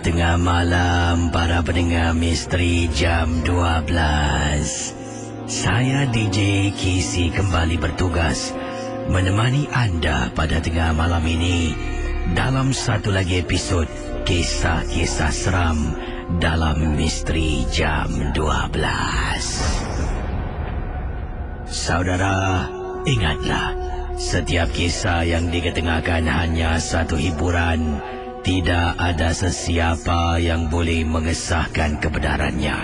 Tengah malam para pendengar misteri jam 12. Saya DJ Kisi kembali bertugas menemani anda pada tengah malam ini dalam satu lagi episod kisah-kisah seram dalam misteri jam 12. Saudara, ingatlah, setiap kisah yang diketengahkan hanya satu hiburan. Tidak ada sesiapa yang boleh mengesahkan kebenarannya.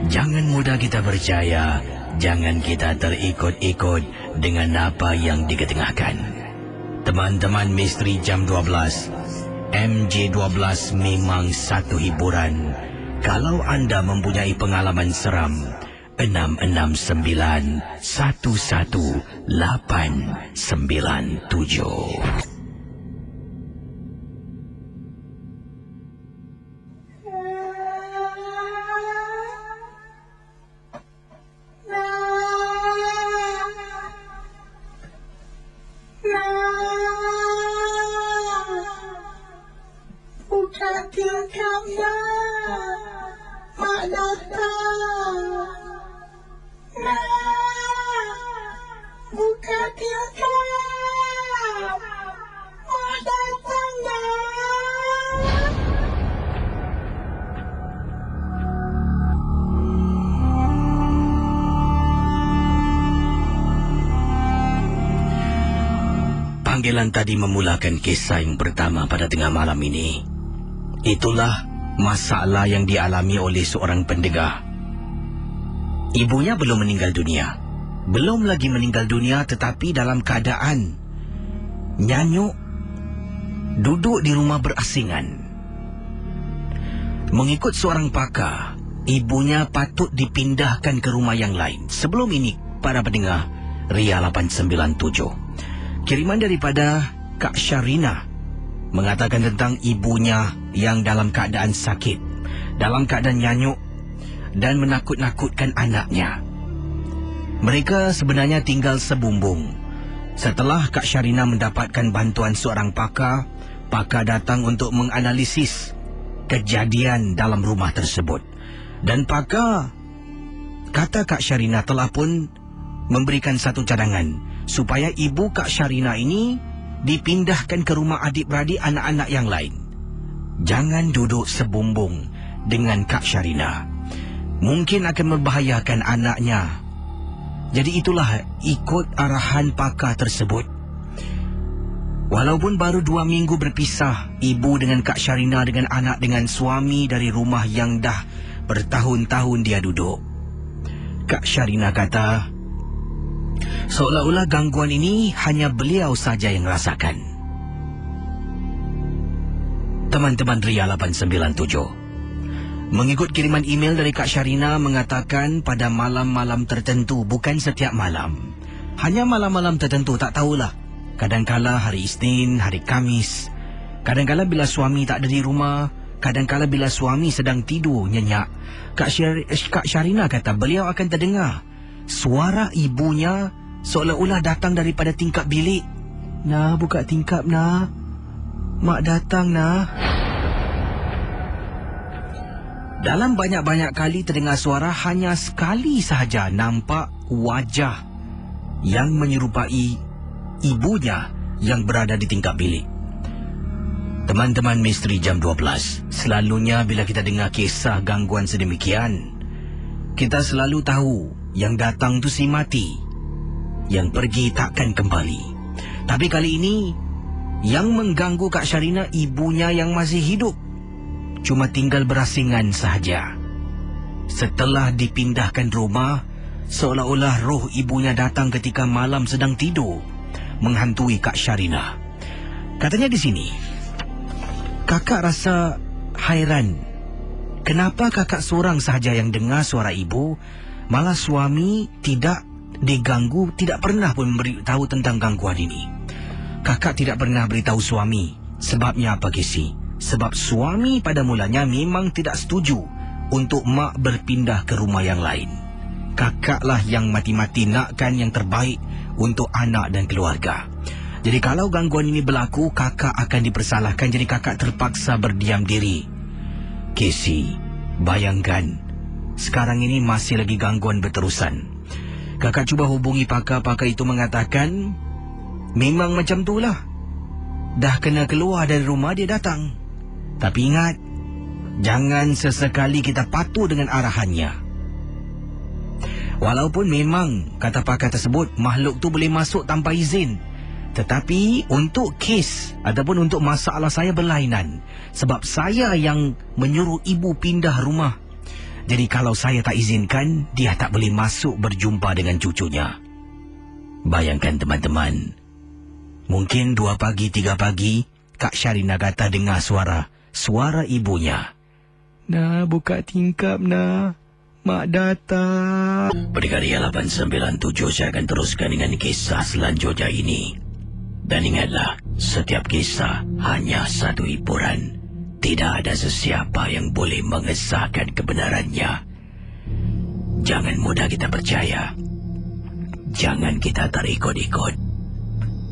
Jangan mudah kita percaya, jangan kita terikut-ikut dengan apa yang diketengahkan. Teman-teman misteri jam 12, MJ12 memang satu hiburan. Kalau anda mempunyai pengalaman seram, 669 11897. Tingkapnya mak datang. Buka tingkap mak datang. Panggilan tadi memulakan kisah yang pertama pada tengah malam ini. Itulah masalah yang dialami oleh seorang pendengar. Ibunya belum meninggal dunia. Belum lagi meninggal dunia tetapi dalam keadaan nyanyuk, duduk di rumah berasingan. Mengikut seorang pakar, ibunya patut dipindahkan ke rumah yang lain. Sebelum ini, para pendengar, Ria 897. Kiriman daripada Kak Syarina mengatakan tentang ibunya yang dalam keadaan sakit, dalam keadaan nyanyuk dan menakut-nakutkan anaknya. Mereka sebenarnya tinggal sebumbung. Setelah Kak Syarina mendapatkan bantuan seorang pakar, pakar datang untuk menganalisis kejadian dalam rumah tersebut. Dan pakar kata Kak Syarina telah pun memberikan satu cadangan supaya ibu Kak Syarina ini dipindahkan ke rumah adik-beradik anak-anak yang lain. Jangan duduk sebumbung dengan Kak Syarina. Mungkin akan membahayakan anaknya. Jadi itulah ikut arahan pakar tersebut. Walaupun baru 2 minggu berpisah, ibu dengan Kak Syarina dengan anak dengan suami dari rumah yang dah bertahun-tahun dia duduk. Kak Syarina kata, seolah-olah gangguan ini hanya beliau saja yang rasakan. Teman-teman Ria 897. Mengikut kiriman email dari Kak Syarina mengatakan pada malam-malam tertentu, bukan setiap malam. Hanya malam-malam tertentu, tak tahulah. Kadangkala hari Isnin, hari Kamis. Kadangkala bila suami tak ada di rumah. Kadangkala bila suami sedang tidur nyenyak. Kak Syarina kata beliau akan terdengar suara ibunya seolah-olah datang daripada tingkap bilik. Nah, buka tingkap, nah. Mak datang, nah. Dalam banyak-banyak kali terdengar suara, hanya sekali sahaja nampak wajah yang menyerupai ibunya yang berada di tingkap bilik. Teman-teman misteri jam 12, selalunya bila kita dengar kisah gangguan sedemikian, kita selalu tahu yang datang tu si mati, yang pergi takkan kembali. Tapi kali ini, yang mengganggu Kak Syarina ibunya yang masih hidup, cuma tinggal berasingan sahaja. Setelah dipindahkan rumah, seolah-olah roh ibunya datang ketika malam sedang tidur, menghantui Kak Syarina. Katanya di sini, kakak rasa hairan. Kenapa kakak seorang sahaja yang dengar suara ibu, malah suami tidak diganggu, tidak pernah pun memberitahu tentang gangguan ini. Kakak tidak pernah beritahu suami. Sebabnya apa, Kisi? Sebab suami pada mulanya memang tidak setuju untuk mak berpindah ke rumah yang lain. Kakaklah yang mati-mati nakkan yang terbaik untuk anak dan keluarga. Jadi kalau gangguan ini berlaku, kakak akan dipersalahkan. Jadi kakak terpaksa berdiam diri. Casey, bayangkan, sekarang ini masih lagi gangguan berterusan. Kakak cuba hubungi pakar-pakar itu mengatakan, memang macam itulah. Dah kena keluar dari rumah dia datang. Tapi ingat, jangan sesekali kita patuh dengan arahannya. Walaupun memang kata pakar tersebut makhluk tu boleh masuk tanpa izin, tetapi untuk kes ataupun untuk masalah saya berlainan. Sebab saya yang menyuruh ibu pindah rumah. Jadi kalau saya tak izinkan, dia tak boleh masuk berjumpa dengan cucunya. Bayangkan teman-teman, mungkin 2 pagi, 3 pagi, Kak Syarina kata dengar suara ibunya. Nah, buka tingkap nah. Mak datang. Pendengar 897, saya akan teruskan dengan kisah selanjutnya ini. Dan ingatlah, setiap kisah hanya satu hiburan. Tidak ada sesiapa yang boleh mengesahkan kebenarannya. Jangan mudah kita percaya. Jangan kita terikut-ikut.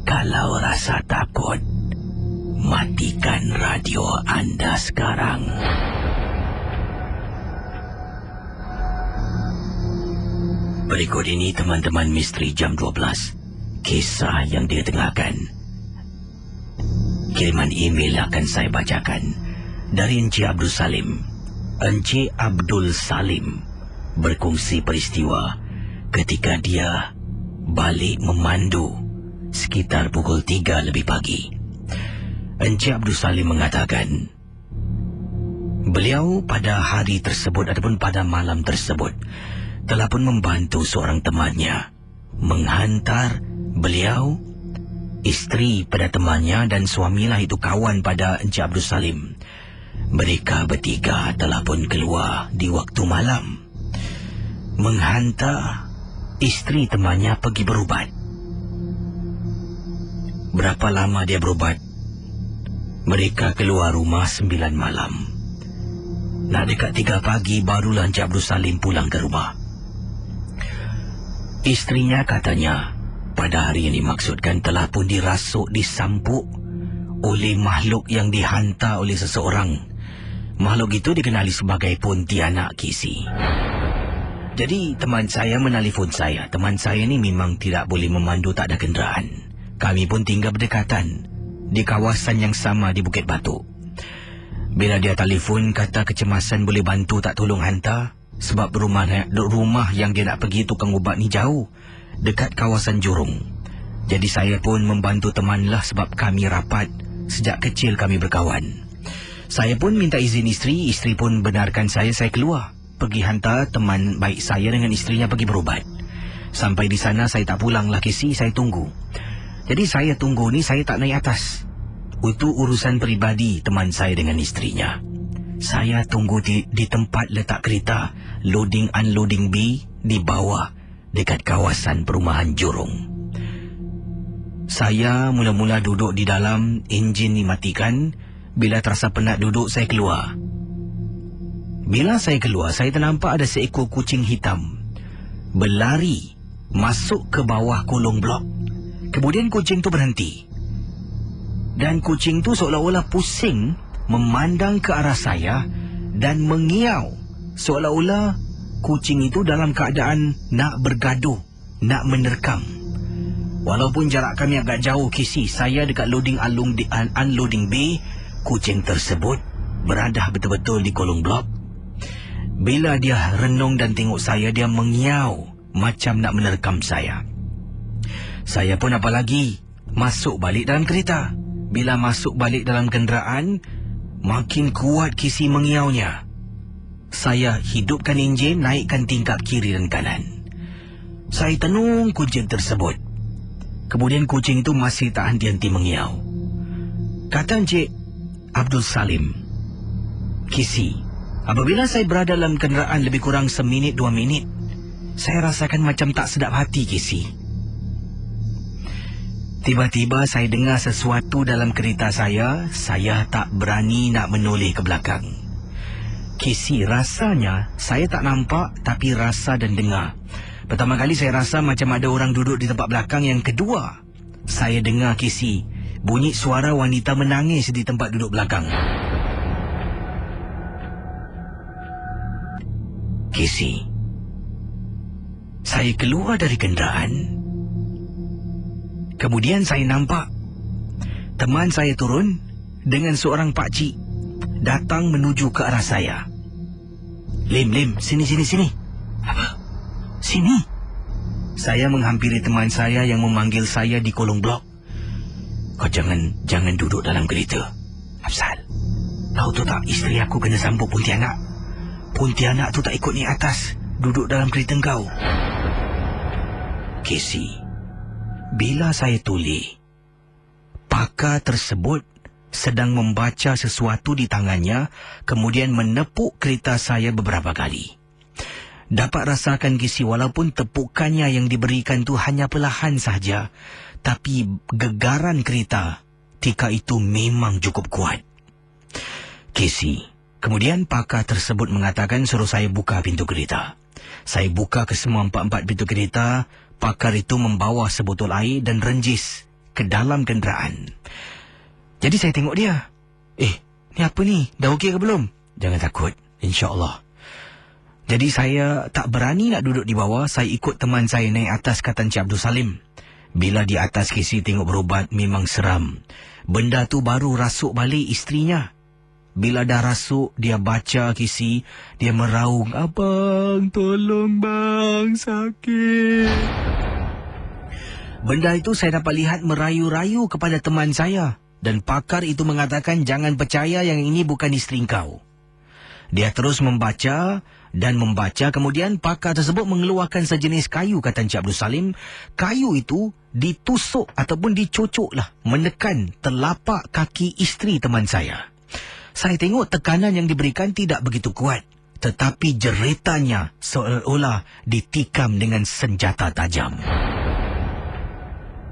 Kalau rasa takut, matikan radio anda sekarang. Berikut ini teman-teman Misteri Jam 12. Kisah yang ditengahkan. Kiriman email akan saya bacakan dari Encik Abdul Salim. Encik Abdul Salim berkongsi peristiwa ketika dia balik memandu sekitar pukul 3 lebih pagi. Encik Abdul Salim mengatakan, beliau pada hari tersebut ataupun pada malam tersebut telah pun membantu seorang temannya menghantar beliau, isteri pada temannya dan suamilah itu kawan pada Encik Abdul Salim. Mereka bertiga telah pun keluar di waktu malam menghantar isteri temannya pergi berubat. Berapa lama dia berubat? Mereka keluar rumah 9 malam. Nak dekat 3 pagi barulah Encik Abdul Salim pulang ke rumah. Isterinya katanya pada hari yang dimaksudkan telah pun dirasuk, disampuk oleh makhluk yang dihantar oleh seseorang. Makhluk itu dikenali sebagai Pontianak Casey. Jadi teman saya menelefon saya. Teman saya ni memang tidak boleh memandu, tak ada kenderaan. Kami pun tinggal berdekatan di kawasan yang sama di Bukit Batok. Bila dia telefon kata kecemasan boleh bantu tak tolong hantar. Sebab rumah yang dia nak pergi tukang ubat ni jauh, dekat kawasan Jurong. Jadi saya pun membantu temanlah sebab kami rapat, sejak kecil kami berkawan. Saya pun minta izin isteri pun benarkan saya keluar, pergi hantar teman baik saya dengan isterinya pergi berubat. Sampai di sana saya tak pulanglah Casey, saya tunggu. Jadi saya tunggu ni saya tak naik atas. Itu urusan peribadi teman saya dengan isterinya. Saya tunggu di tempat letak kereta loading unloading bay di bawah dekat kawasan perumahan Jurong. Saya mula-mula duduk di dalam, enjin dimatikan. Bila terasa penat duduk, saya keluar. Bila saya keluar, saya ternampak ada seekor kucing hitam berlari masuk ke bawah kolong blok. Kemudian kucing tu berhenti. Dan kucing tu seolah-olah pusing memandang ke arah saya dan mengiau, seolah-olah kucing itu dalam keadaan nak bergaduh, nak menerkam. Walaupun jarak kami agak jauh Casey, saya dekat loading unloading bay, kucing tersebut berada betul-betul di kolong blok. Bila dia renung dan tengok saya, dia mengiau macam nak menerkam saya. Saya pun apa lagi, masuk balik dalam kereta. Bila masuk balik dalam kenderaan, makin kuat Casey mengiaunya. Saya hidupkan enjin, naikkan tingkap kiri dan kanan. Saya tenung kucing tersebut. Kemudian kucing itu masih tak henti-henti mengiau. Kata Encik Abdul Salim, Casey, apabila saya berada dalam kenderaan lebih kurang 1 minit 2 minit, saya rasakan macam tak sedap hati Casey. Tiba-tiba saya dengar sesuatu dalam kereta saya tak berani nak menoleh ke belakang. Casey, rasanya saya tak nampak tapi rasa dan dengar. Pertama kali saya rasa macam ada orang duduk di tempat belakang. Yang kedua, saya dengar Casey, bunyi suara wanita menangis di tempat duduk belakang. Casey, saya keluar dari kenderaan. Kemudian saya nampak teman saya turun dengan seorang pakcik datang menuju ke arah saya. Lim, sini. Apa? Sini. Saya menghampiri teman saya yang memanggil saya di kolong blok. Kau jangan duduk dalam kereta. Afzal, tahu tu tak, isteri aku kena sambut Pontianak. Pontianak tu tak ikut naik atas, duduk dalam kereta kau. Casey, bila saya tuli, pakar tersebut sedang membaca sesuatu di tangannya, kemudian menepuk kereta saya beberapa kali. Dapat rasakan Casey, walaupun tepukannya yang diberikan tu hanya perlahan sahaja, tapi gegaran kereta ketika itu memang cukup kuat. Casey, kemudian pakar tersebut mengatakan suruh saya buka pintu kereta. Saya buka ke semua 4 pintu kereta. Pakar itu membawa sebotol air dan renjis ke dalam kenderaan. Jadi saya tengok dia. Ni apa ni? Dah okey ke belum? Jangan takut, insya-Allah. Jadi saya tak berani nak duduk di bawah. Saya ikut teman saya naik atas, kata Encik Abdul Salim. Bila di atas, Casey tengok berubat, memang seram. Benda tu baru rasuk balik isterinya. Bila dah rasuk, dia baca, Casey. Dia meraung, "Abang, tolong bang, sakit." Benda itu saya dapat lihat merayu-rayu kepada teman saya. Dan pakar itu mengatakan, "Jangan percaya, yang ini bukan isteri kau." Dia terus membaca dan membaca. Kemudian pakar tersebut mengeluarkan sejenis kayu, kata Encik Abdul Salim. Kayu itu ditusuk ataupun dicocoklah menekan telapak kaki isteri teman saya. Saya tengok tekanan yang diberikan tidak begitu kuat, tetapi jeritannya seolah-olah ditikam dengan senjata tajam.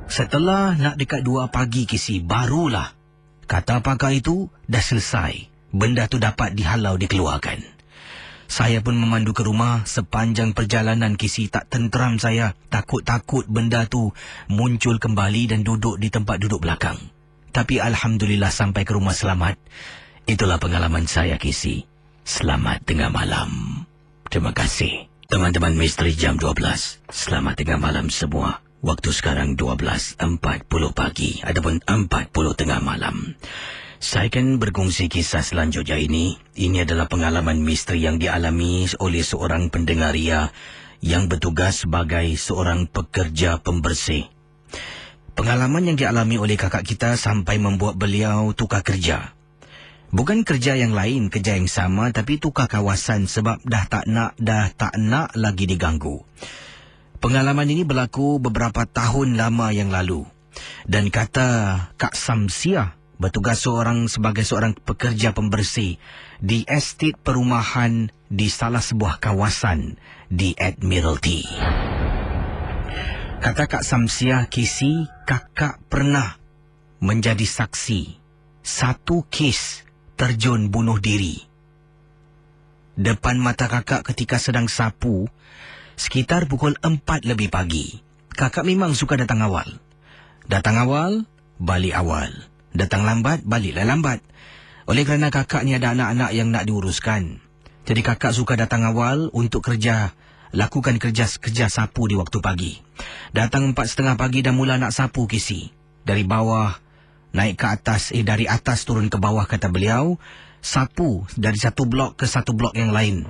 Setelah nak dekat 2 pagi, Casey, barulah kata pakar itu dah selesai. Benda tu dapat dihalau, dikeluarkan. Saya pun memandu ke rumah. Sepanjang perjalanan, Casey, tak tenteram saya. Takut-takut benda tu muncul kembali dan duduk di tempat duduk belakang. Tapi Alhamdulillah sampai ke rumah selamat. Itulah pengalaman saya, Casey. Selamat tengah malam. Terima kasih. Teman-teman Misteri Jam 12. Selamat tengah malam semua. Waktu sekarang 12.40 pagi ataupun 40 tengah malam. Saya akan berkongsi kisah selanjutnya ini. Ini adalah pengalaman misteri yang dialami oleh seorang pendengar ria yang bertugas sebagai seorang pekerja pembersih. Pengalaman yang dialami oleh kakak kita sampai membuat beliau tukar kerja. Bukan kerja yang lain, kerja yang sama, tapi tukar kawasan sebab dah tak nak lagi diganggu. Pengalaman ini berlaku beberapa tahun lama yang lalu. Dan kata Kak Samsia, bertugas sebagai seorang pekerja pembersih di estet perumahan di salah sebuah kawasan di Admiralty. Kata Kak Samsia, Casey, kakak pernah menjadi saksi satu kes terjun bunuh diri. Depan mata kakak ketika sedang sapu, sekitar pukul 4 lebih pagi. Kakak memang suka datang awal. Datang awal, balik awal. Datang lambat, baliklah lambat. Oleh kerana kakak ni ada anak-anak yang nak diuruskan. Jadi kakak suka datang awal untuk lakukan kerja sapu di waktu pagi. Datang 4:30 pagi dah mula nak sapu, Casey. Dari bawah naik ke atas, dari atas turun ke bawah, kata beliau. Sapu dari satu blok ke satu blok yang lain.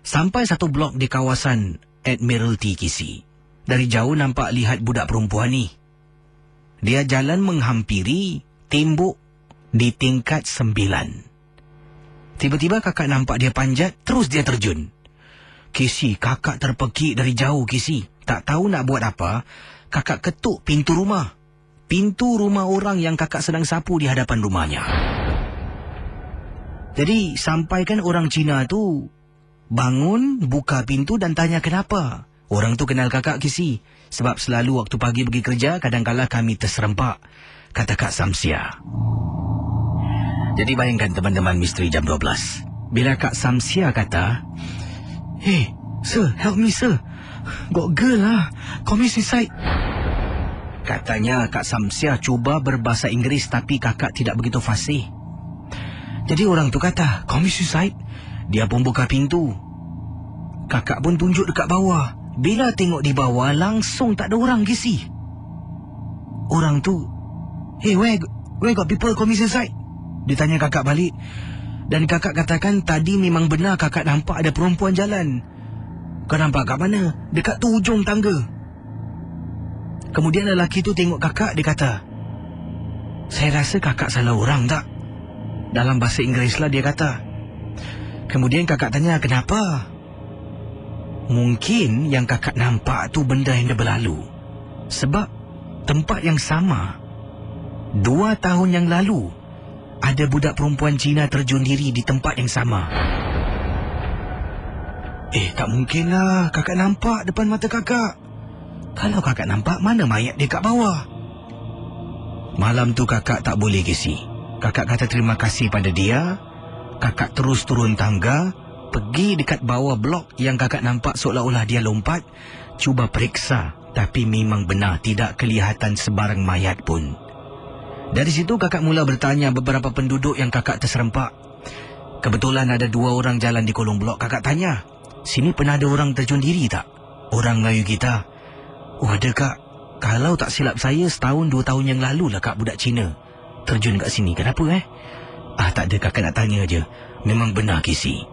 Sampai satu blok di kawasan Admiralty, Casey. Dari jauh nampak lihat budak perempuan ni. Dia jalan menghampiri tembok di tingkat 9. Tiba-tiba kakak nampak dia panjat, terus dia terjun. Casey, kakak terpekik dari jauh, Casey. Tak tahu nak buat apa, kakak ketuk pintu rumah. Pintu rumah orang yang kakak sedang sapu di hadapan rumahnya. Jadi sampaikan orang Cina tu bangun, buka pintu dan tanya kenapa. Orang tu kenal kakak, Casey. Sebab selalu waktu pagi pergi kerja, kadang-kala kami terserempak, kata Kak Samsia. Jadi bayangkan teman-teman Misteri Jam 12. Bila Kak Samsia kata, "Hey, sir, help me, sir. Got girl lah. Commit suicide." Katanya Kak Samsia cuba berbahasa Inggeris tapi kakak tidak begitu fasih. Jadi orang tu kata, "Commit suicide?" Dia pun buka pintu. Kakak pun tunjuk dekat bawah. Bila tengok di bawah, langsung tak ada orang, Casey. Orang tu, "Hey, where got people commit suicide?" Dia tanya kakak balik. Dan kakak katakan tadi memang benar kakak nampak ada perempuan jalan. "Kau nampak kat mana?" "Dekat tu ujung tangga." Kemudian lelaki tu tengok kakak, dia kata, "Saya rasa kakak salah orang tak?" Dalam bahasa Inggeris lah dia kata. Kemudian kakak tanya, "Kenapa?" "Mungkin yang kakak nampak tu benda yang dah berlalu. Sebab tempat yang sama 2 tahun yang lalu ada budak perempuan Cina terjun diri di tempat yang sama." Tak mungkin lah kakak nampak depan mata kakak. Kalau kakak nampak, mana mayat dia kat bawah? Malam tu kakak tak boleh, Casey. Kakak kata terima kasih pada dia. Kakak terus turun tangga, pergi dekat bawah blok yang kakak nampak seolah-olah dia lompat. Cuba periksa, tapi memang benar tidak kelihatan sebarang mayat pun. Dari situ kakak mula bertanya beberapa penduduk yang kakak terserempak. Kebetulan ada 2 orang jalan di kolong blok. Kakak tanya, "Sini pernah ada orang terjun diri tak?" Orang Melayu kita, "Oh, ada kak. Kalau tak silap saya, 1-2 tahun yang lalu lah kak budak Cina terjun kat sini." "Kenapa Tak ada, kakak nak tanya je." Memang benar, Casey.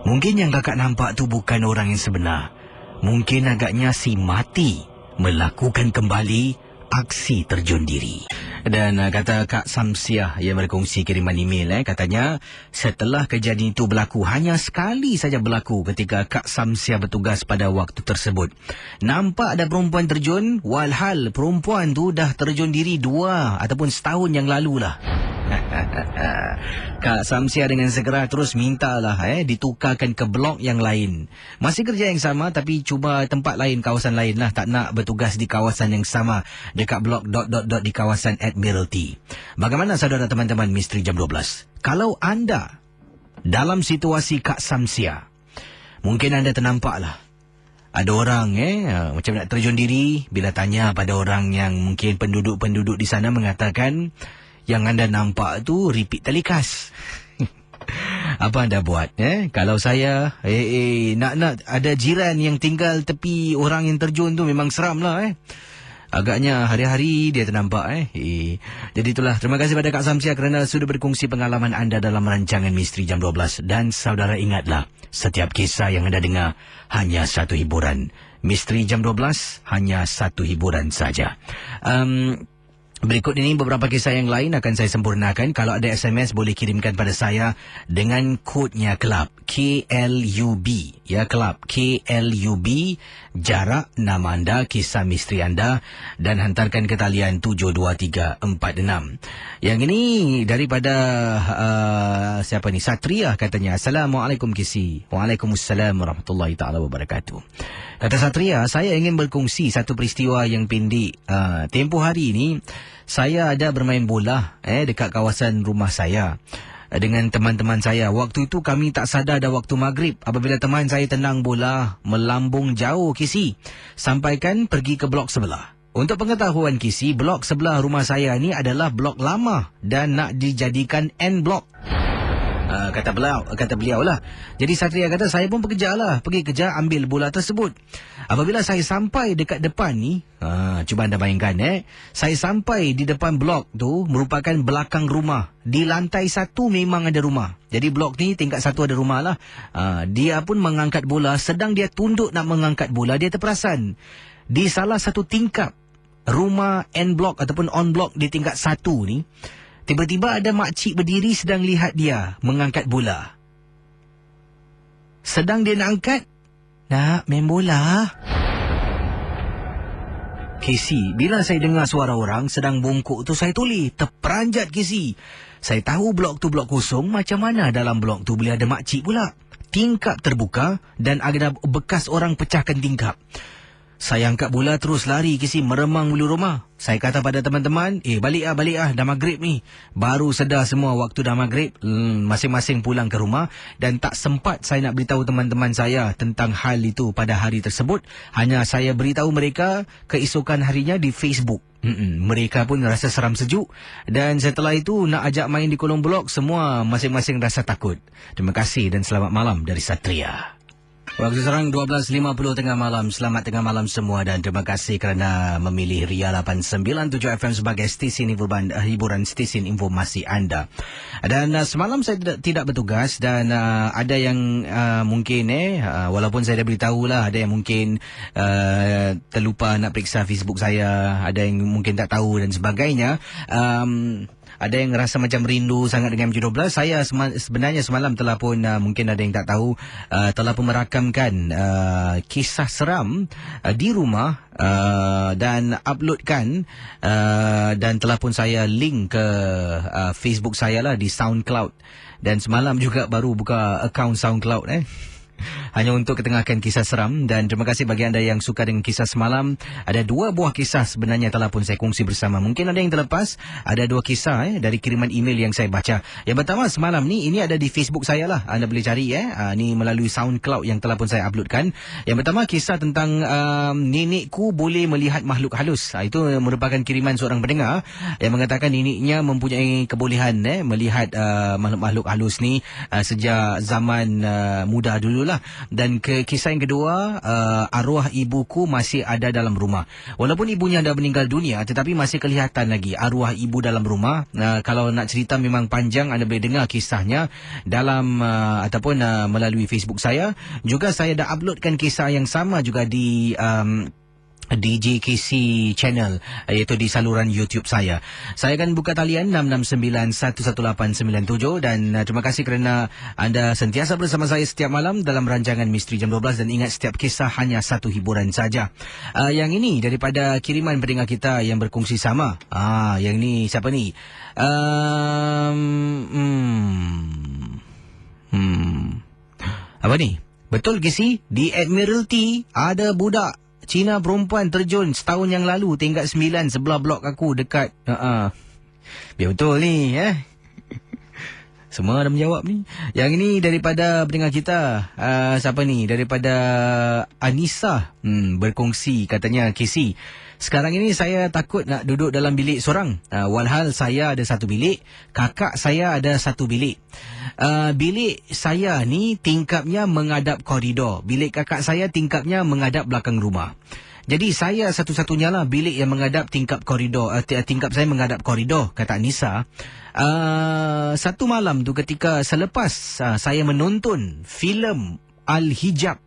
Mungkin yang kakak nampak tu bukan orang yang sebenar. Mungkin agaknya si mati melakukan kembali aksi terjun diri. Dan kata Kak Samsiah yang berkongsi kiriman email, katanya setelah kejadian itu berlaku, hanya sekali saja berlaku ketika Kak Samsiah bertugas pada waktu tersebut. Nampak ada perempuan terjun, walhal perempuan tu dah terjun diri 2 ataupun setahun yang lalu lah. Kak Samsiah dengan segera terus mintalah ditukarkan ke blok yang lain. Masih kerja yang sama tapi cuba tempat lain, kawasan lain lah. Tak nak bertugas di kawasan yang sama dekat blok ... di kawasan Admiralty. Bagaimana saudara teman-teman Misteri Jam 12? Kalau anda dalam situasi Kak Samsiah, mungkin anda ternampak lah ada orang macam nak terjun diri. Bila tanya pada orang yang mungkin penduduk-penduduk di sana, mengatakan yang anda nampak tu repeat telecast. Apa anda buat? Kalau saya nak ada jiran yang tinggal tepi orang yang terjun tu, memang seram lah. Agaknya hari-hari dia ternampak. Jadi itulah, terima kasih pada Kak Samsiah kerana sudah berkongsi pengalaman anda dalam rancangan Misteri Jam 12. Dan saudara ingatlah, setiap kisah yang anda dengar hanya satu hiburan. Misteri Jam 12 hanya satu hiburan saja. Berikut ini beberapa kisah yang lain akan saya sempurnakan. Kalau ada SMS, boleh kirimkan pada saya dengan kodnya KLUB, KLUB, KLUB, KLUB, jarak, nama anda, kisah misteri anda, dan hantarkan ke talian 72346. Yang ini daripada siapa ni? Satria katanya, "Assalamualaikum Kisi." Waalaikumsalam warahmatullahi taala wabarakatuh. Kata Satria, "Saya ingin berkongsi satu peristiwa yang pendek. Tempoh hari ini saya ada bermain bola dekat kawasan rumah saya dengan teman-teman saya. Waktu itu kami tak sadar dah waktu maghrib. Apabila teman saya tendang bola melambung jauh, Kisi, sampaikan pergi ke blok sebelah. Untuk pengetahuan Kisi, blok sebelah rumah saya ni adalah blok lama dan nak dijadikan N blok." Kata beliau lah. Jadi Satria kata, "Saya pun pergi kerja ambil bola tersebut. Apabila saya sampai dekat depan ni, cuba anda bayangkan, saya sampai di depan blok tu, merupakan belakang rumah. Di lantai 1 memang ada rumah. Jadi blok ni tingkat 1 ada rumah lah. Dia pun mengangkat bola. Sedang dia tunduk nak mengangkat bola, dia terperasan di salah satu tingkap rumah N block ataupun on block di tingkat 1 ni, tiba-tiba ada makcik berdiri sedang lihat dia mengangkat bola. Sedang dia nak angkat, nak main bola." Casey, bila saya dengar suara orang sedang bongkok tu, saya toleh, terperanjat Casey. Saya tahu blok tu blok kosong, macam mana dalam blok tu boleh ada makcik pula. Tingkap terbuka dan ada bekas orang pecahkan tingkap. Saya angkat bola terus lari Casey, meremang bulu rumah. Saya kata pada teman-teman, balik dah maghrib ni. Baru sedar semua waktu dah maghrib, masing-masing pulang ke rumah. Dan tak sempat saya nak beritahu teman-teman saya tentang hal itu pada hari tersebut. Hanya saya beritahu mereka keesokan harinya di Facebook. Mereka pun rasa seram sejuk. Dan setelah itu nak ajak main di kolong blok, semua masing-masing rasa takut. Terima kasih dan selamat malam dari Satria. Waktu sekarang 12.50 tengah malam. Selamat tengah malam semua dan terima kasih kerana memilih Ria 897 FM sebagai stesen hiburan stesen informasi anda. Dan semalam saya tidak bertugas dan ada yang mungkin walaupun saya dah beritahu lah, ada yang mungkin terlupa nak periksa Facebook saya, ada yang mungkin tak tahu dan sebagainya. Ada yang rasa macam rindu sangat dengan MJ12. Saya sebenarnya semalam telah pun mungkin ada yang tak tahu, telah pun merakamkan kisah seram di rumah dan uploadkan dan telah pun saya link ke Facebook saya lah di SoundCloud. Dan semalam juga baru buka akaun SoundCloud hanya untuk ketengahkan kisah seram. Dan terima kasih bagi anda yang suka dengan kisah semalam. Ada 2 buah kisah sebenarnya telah pun saya kongsi bersama. Mungkin ada yang terlepas. Ada 2 kisah dari kiriman email yang saya baca. Yang pertama semalam ni, ini ada di Facebook saya lah, anda boleh cari ni melalui SoundCloud yang telah pun saya uploadkan. Yang pertama kisah tentang nenekku boleh melihat makhluk halus. Itu merupakan kiriman seorang pendengar yang mengatakan neneknya mempunyai kebolehan melihat makhluk-makhluk halus ni sejak zaman muda dulu lah. Dan kisah yang kedua, arwah ibuku masih ada dalam rumah. Walaupun ibunya dah meninggal dunia, tetapi masih kelihatan lagi arwah ibu dalam rumah. Kalau nak cerita memang panjang, anda boleh dengar kisahnya dalam ataupun melalui Facebook saya. Juga saya dah uploadkan kisah yang sama juga di DJKC channel, iaitu di saluran YouTube saya. Saya akan buka talian 669-11897 dan terima kasih kerana anda sentiasa bersama saya setiap malam dalam rancangan Misteri Jam 12. Dan ingat, setiap kisah hanya satu hiburan saja. Yang ini daripada kiriman pendengar kita yang berkongsi sama. Yang ni siapa ni? Apa ni? Betul ke si? Di Admiralty ada budak Cina perempuan terjun setahun yang lalu tingkat 9 sebelah blok aku dekat. Biar betul ni semua dah menjawab ni. Yang ini daripada pendengar kita. Siapa ni? Daripada Anissa. Berkongsi katanya, Casey, sekarang ini saya takut nak duduk dalam bilik seorang. Walhal saya ada satu bilik, kakak saya ada satu bilik. Bilik saya ni tingkapnya menghadap koridor. Bilik kakak saya tingkapnya menghadap belakang rumah. Jadi saya satu-satunya lah bilik yang menghadap tingkap koridor. Tingkap saya menghadap koridor, kata Anissa. Satu malam tu ketika selepas saya menonton filem Al-Hijab,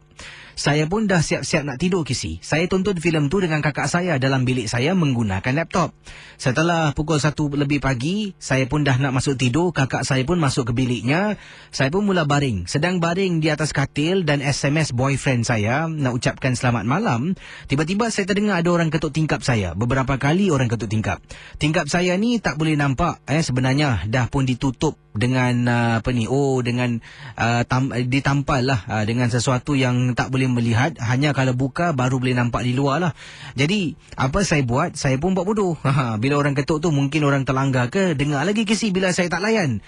saya pun dah siap-siap nak tidur, Kisi. Saya tonton filem tu dengan kakak saya dalam bilik saya menggunakan laptop. Setelah pukul 1 lebih pagi, saya pun dah nak masuk tidur. Kakak saya pun masuk ke biliknya. Saya pun mula baring. Sedang baring di atas katil dan SMS boyfriend saya nak ucapkan selamat malam. Tiba-tiba saya terdengar ada orang ketuk tingkap saya. Beberapa kali orang ketuk tingkap. Tingkap saya ni tak boleh nampak. Sebenarnya dah pun ditutup dengan dengan ditampal lah dengan sesuatu yang tak boleh melihat. Hanya kalau buka baru boleh nampak di luar lah. Jadi apa saya buat? Saya pun buat bodoh. Bila orang ketuk tu mungkin orang terlanggar ke. Dengar lagi Kisi bila saya tak layan.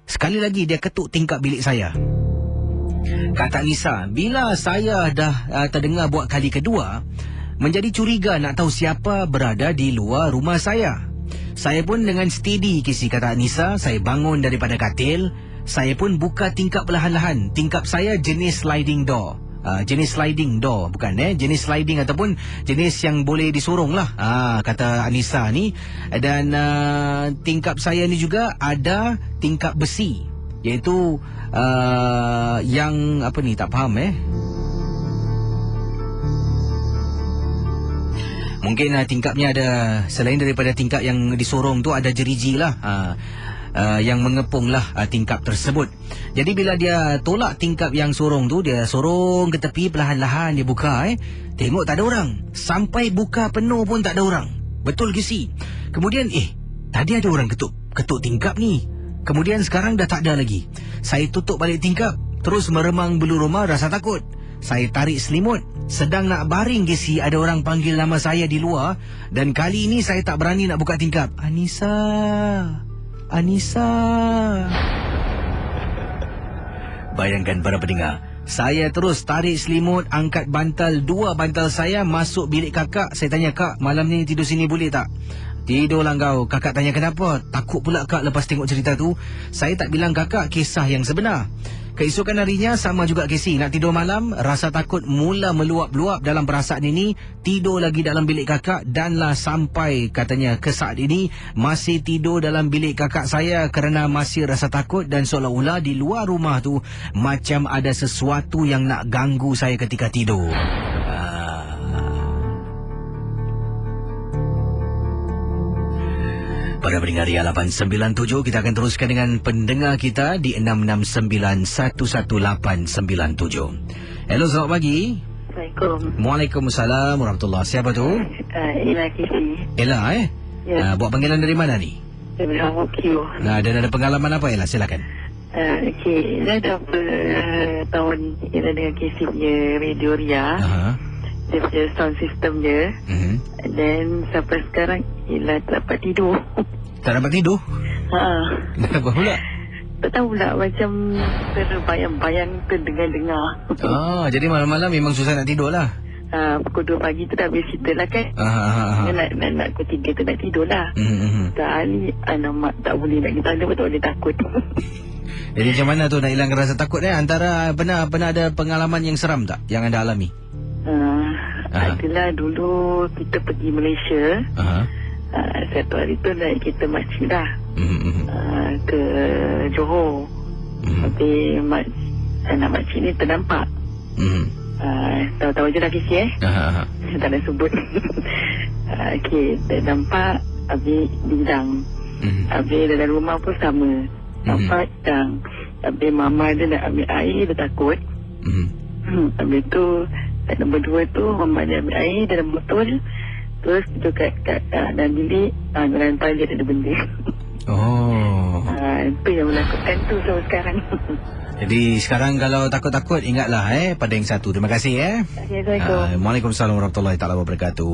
Sekali lagi dia ketuk tingkap bilik saya. Kata Nisa, bila saya dah terdengar buat kali kedua, menjadi curiga nak tahu siapa berada di luar rumah saya. Saya pun dengan steady, Kisi, kata Nisa, saya bangun daripada katil. Saya pun buka tingkap perlahan-lahan. Tingkap saya jenis sliding door. Jenis sliding door, bukan jenis sliding ataupun jenis yang boleh disorong lah, kata Anissa ni. Dan tingkap saya ni juga ada tingkap besi, iaitu yang apa ni, tak faham mungkin tingkapnya ada, selain daripada tingkap yang disorong tu, ada jeriji lah yang mengepung lah tingkap tersebut. Jadi bila dia tolak tingkap yang sorong tu, dia sorong ke tepi perlahan-lahan, dia buka tengok tak ada orang. Sampai buka penuh pun tak ada orang. Betul ke si? Kemudian tadi ada orang ketuk tingkap ni. Kemudian sekarang dah tak ada lagi. Saya tutup balik tingkap, terus meremang bulu rumah rasa takut. Saya tarik selimut. Sedang nak baring, Kisi, ada orang panggil nama saya di luar. Dan kali ini saya tak berani nak buka tingkap. Anissa, Anissa. Bayangkan para pendengar, saya terus tarik selimut, angkat bantal, 2 bantal saya, masuk bilik kakak. Saya tanya, Kak, malam ni tidur sini boleh tak? Tidurlah kau. Kakak tanya kenapa? Takut pula kak lepas tengok cerita tu. Saya tak bilang kakak kisah yang sebenar. Keesokan harinya sama juga Casey. Nak tidur malam, rasa takut mula meluap-luap dalam perasaan ini. Tidur lagi dalam bilik kakak danlah sampai katanya ke saat ini masih tidur dalam bilik kakak saya kerana masih rasa takut dan seolah-olah di luar rumah tu macam ada sesuatu yang nak ganggu saya ketika tidur. Pada pendengar Ria 897, kita akan teruskan dengan pendengar kita di 669-11897. Hello, selamat pagi. Assalamualaikum. Waalaikumsalam warahmatullahi. Siapa tu? Ella Kisi. Ella, Ya. Buat panggilan dari mana ni? Dari Hong Kong. Dan ada pengalaman apa, Ella? Silakan. Okey, dah dah tahun Ella dengan Kisi punya radio Ria. Dia punya sound system dia. Dan sampai sekarang Ella tak dapat tidur. Tak dapat tidur? Kenapa pula? Tak tahu pula, macam terbayang-bayang terdengar-dengar. Jadi malam-malam memang susah nak tidur lah. Pukul 2 pagi tu dah habis cerita lah kan. Nak pukul 3 tu nak tidur lah. Sekali alamak tak boleh nak kita ada, betul boleh takut. Jadi macam mana tu nak hilangkan rasa takut Antara pernah ada pengalaman yang seram tak yang anda alami? Adalah dulu kita pergi Malaysia. Satu hari tu naik kereta makcik dah ke Johor. Tapi anak makcik ni terdampak. Tahu-tahu je dah kisi tak nak sebut. Okey, terdampak. Habis bidang. Habis dalam rumah pun sama. Nampak bidang. Habis mama dia nak ambil air, dia takut. Habis tu nombor 2 tu mama dia ambil air dalam botol. Terus tu kat dalam bilik dalam toilet ada benda. Itu yang menakutkan tu sampai sekarang. Jadi sekarang kalau takut-takut ingatlah pada yang satu. Terima kasih Assalamualaikum. Waalaikumsalam warahmatullahi taala wabarakatuh.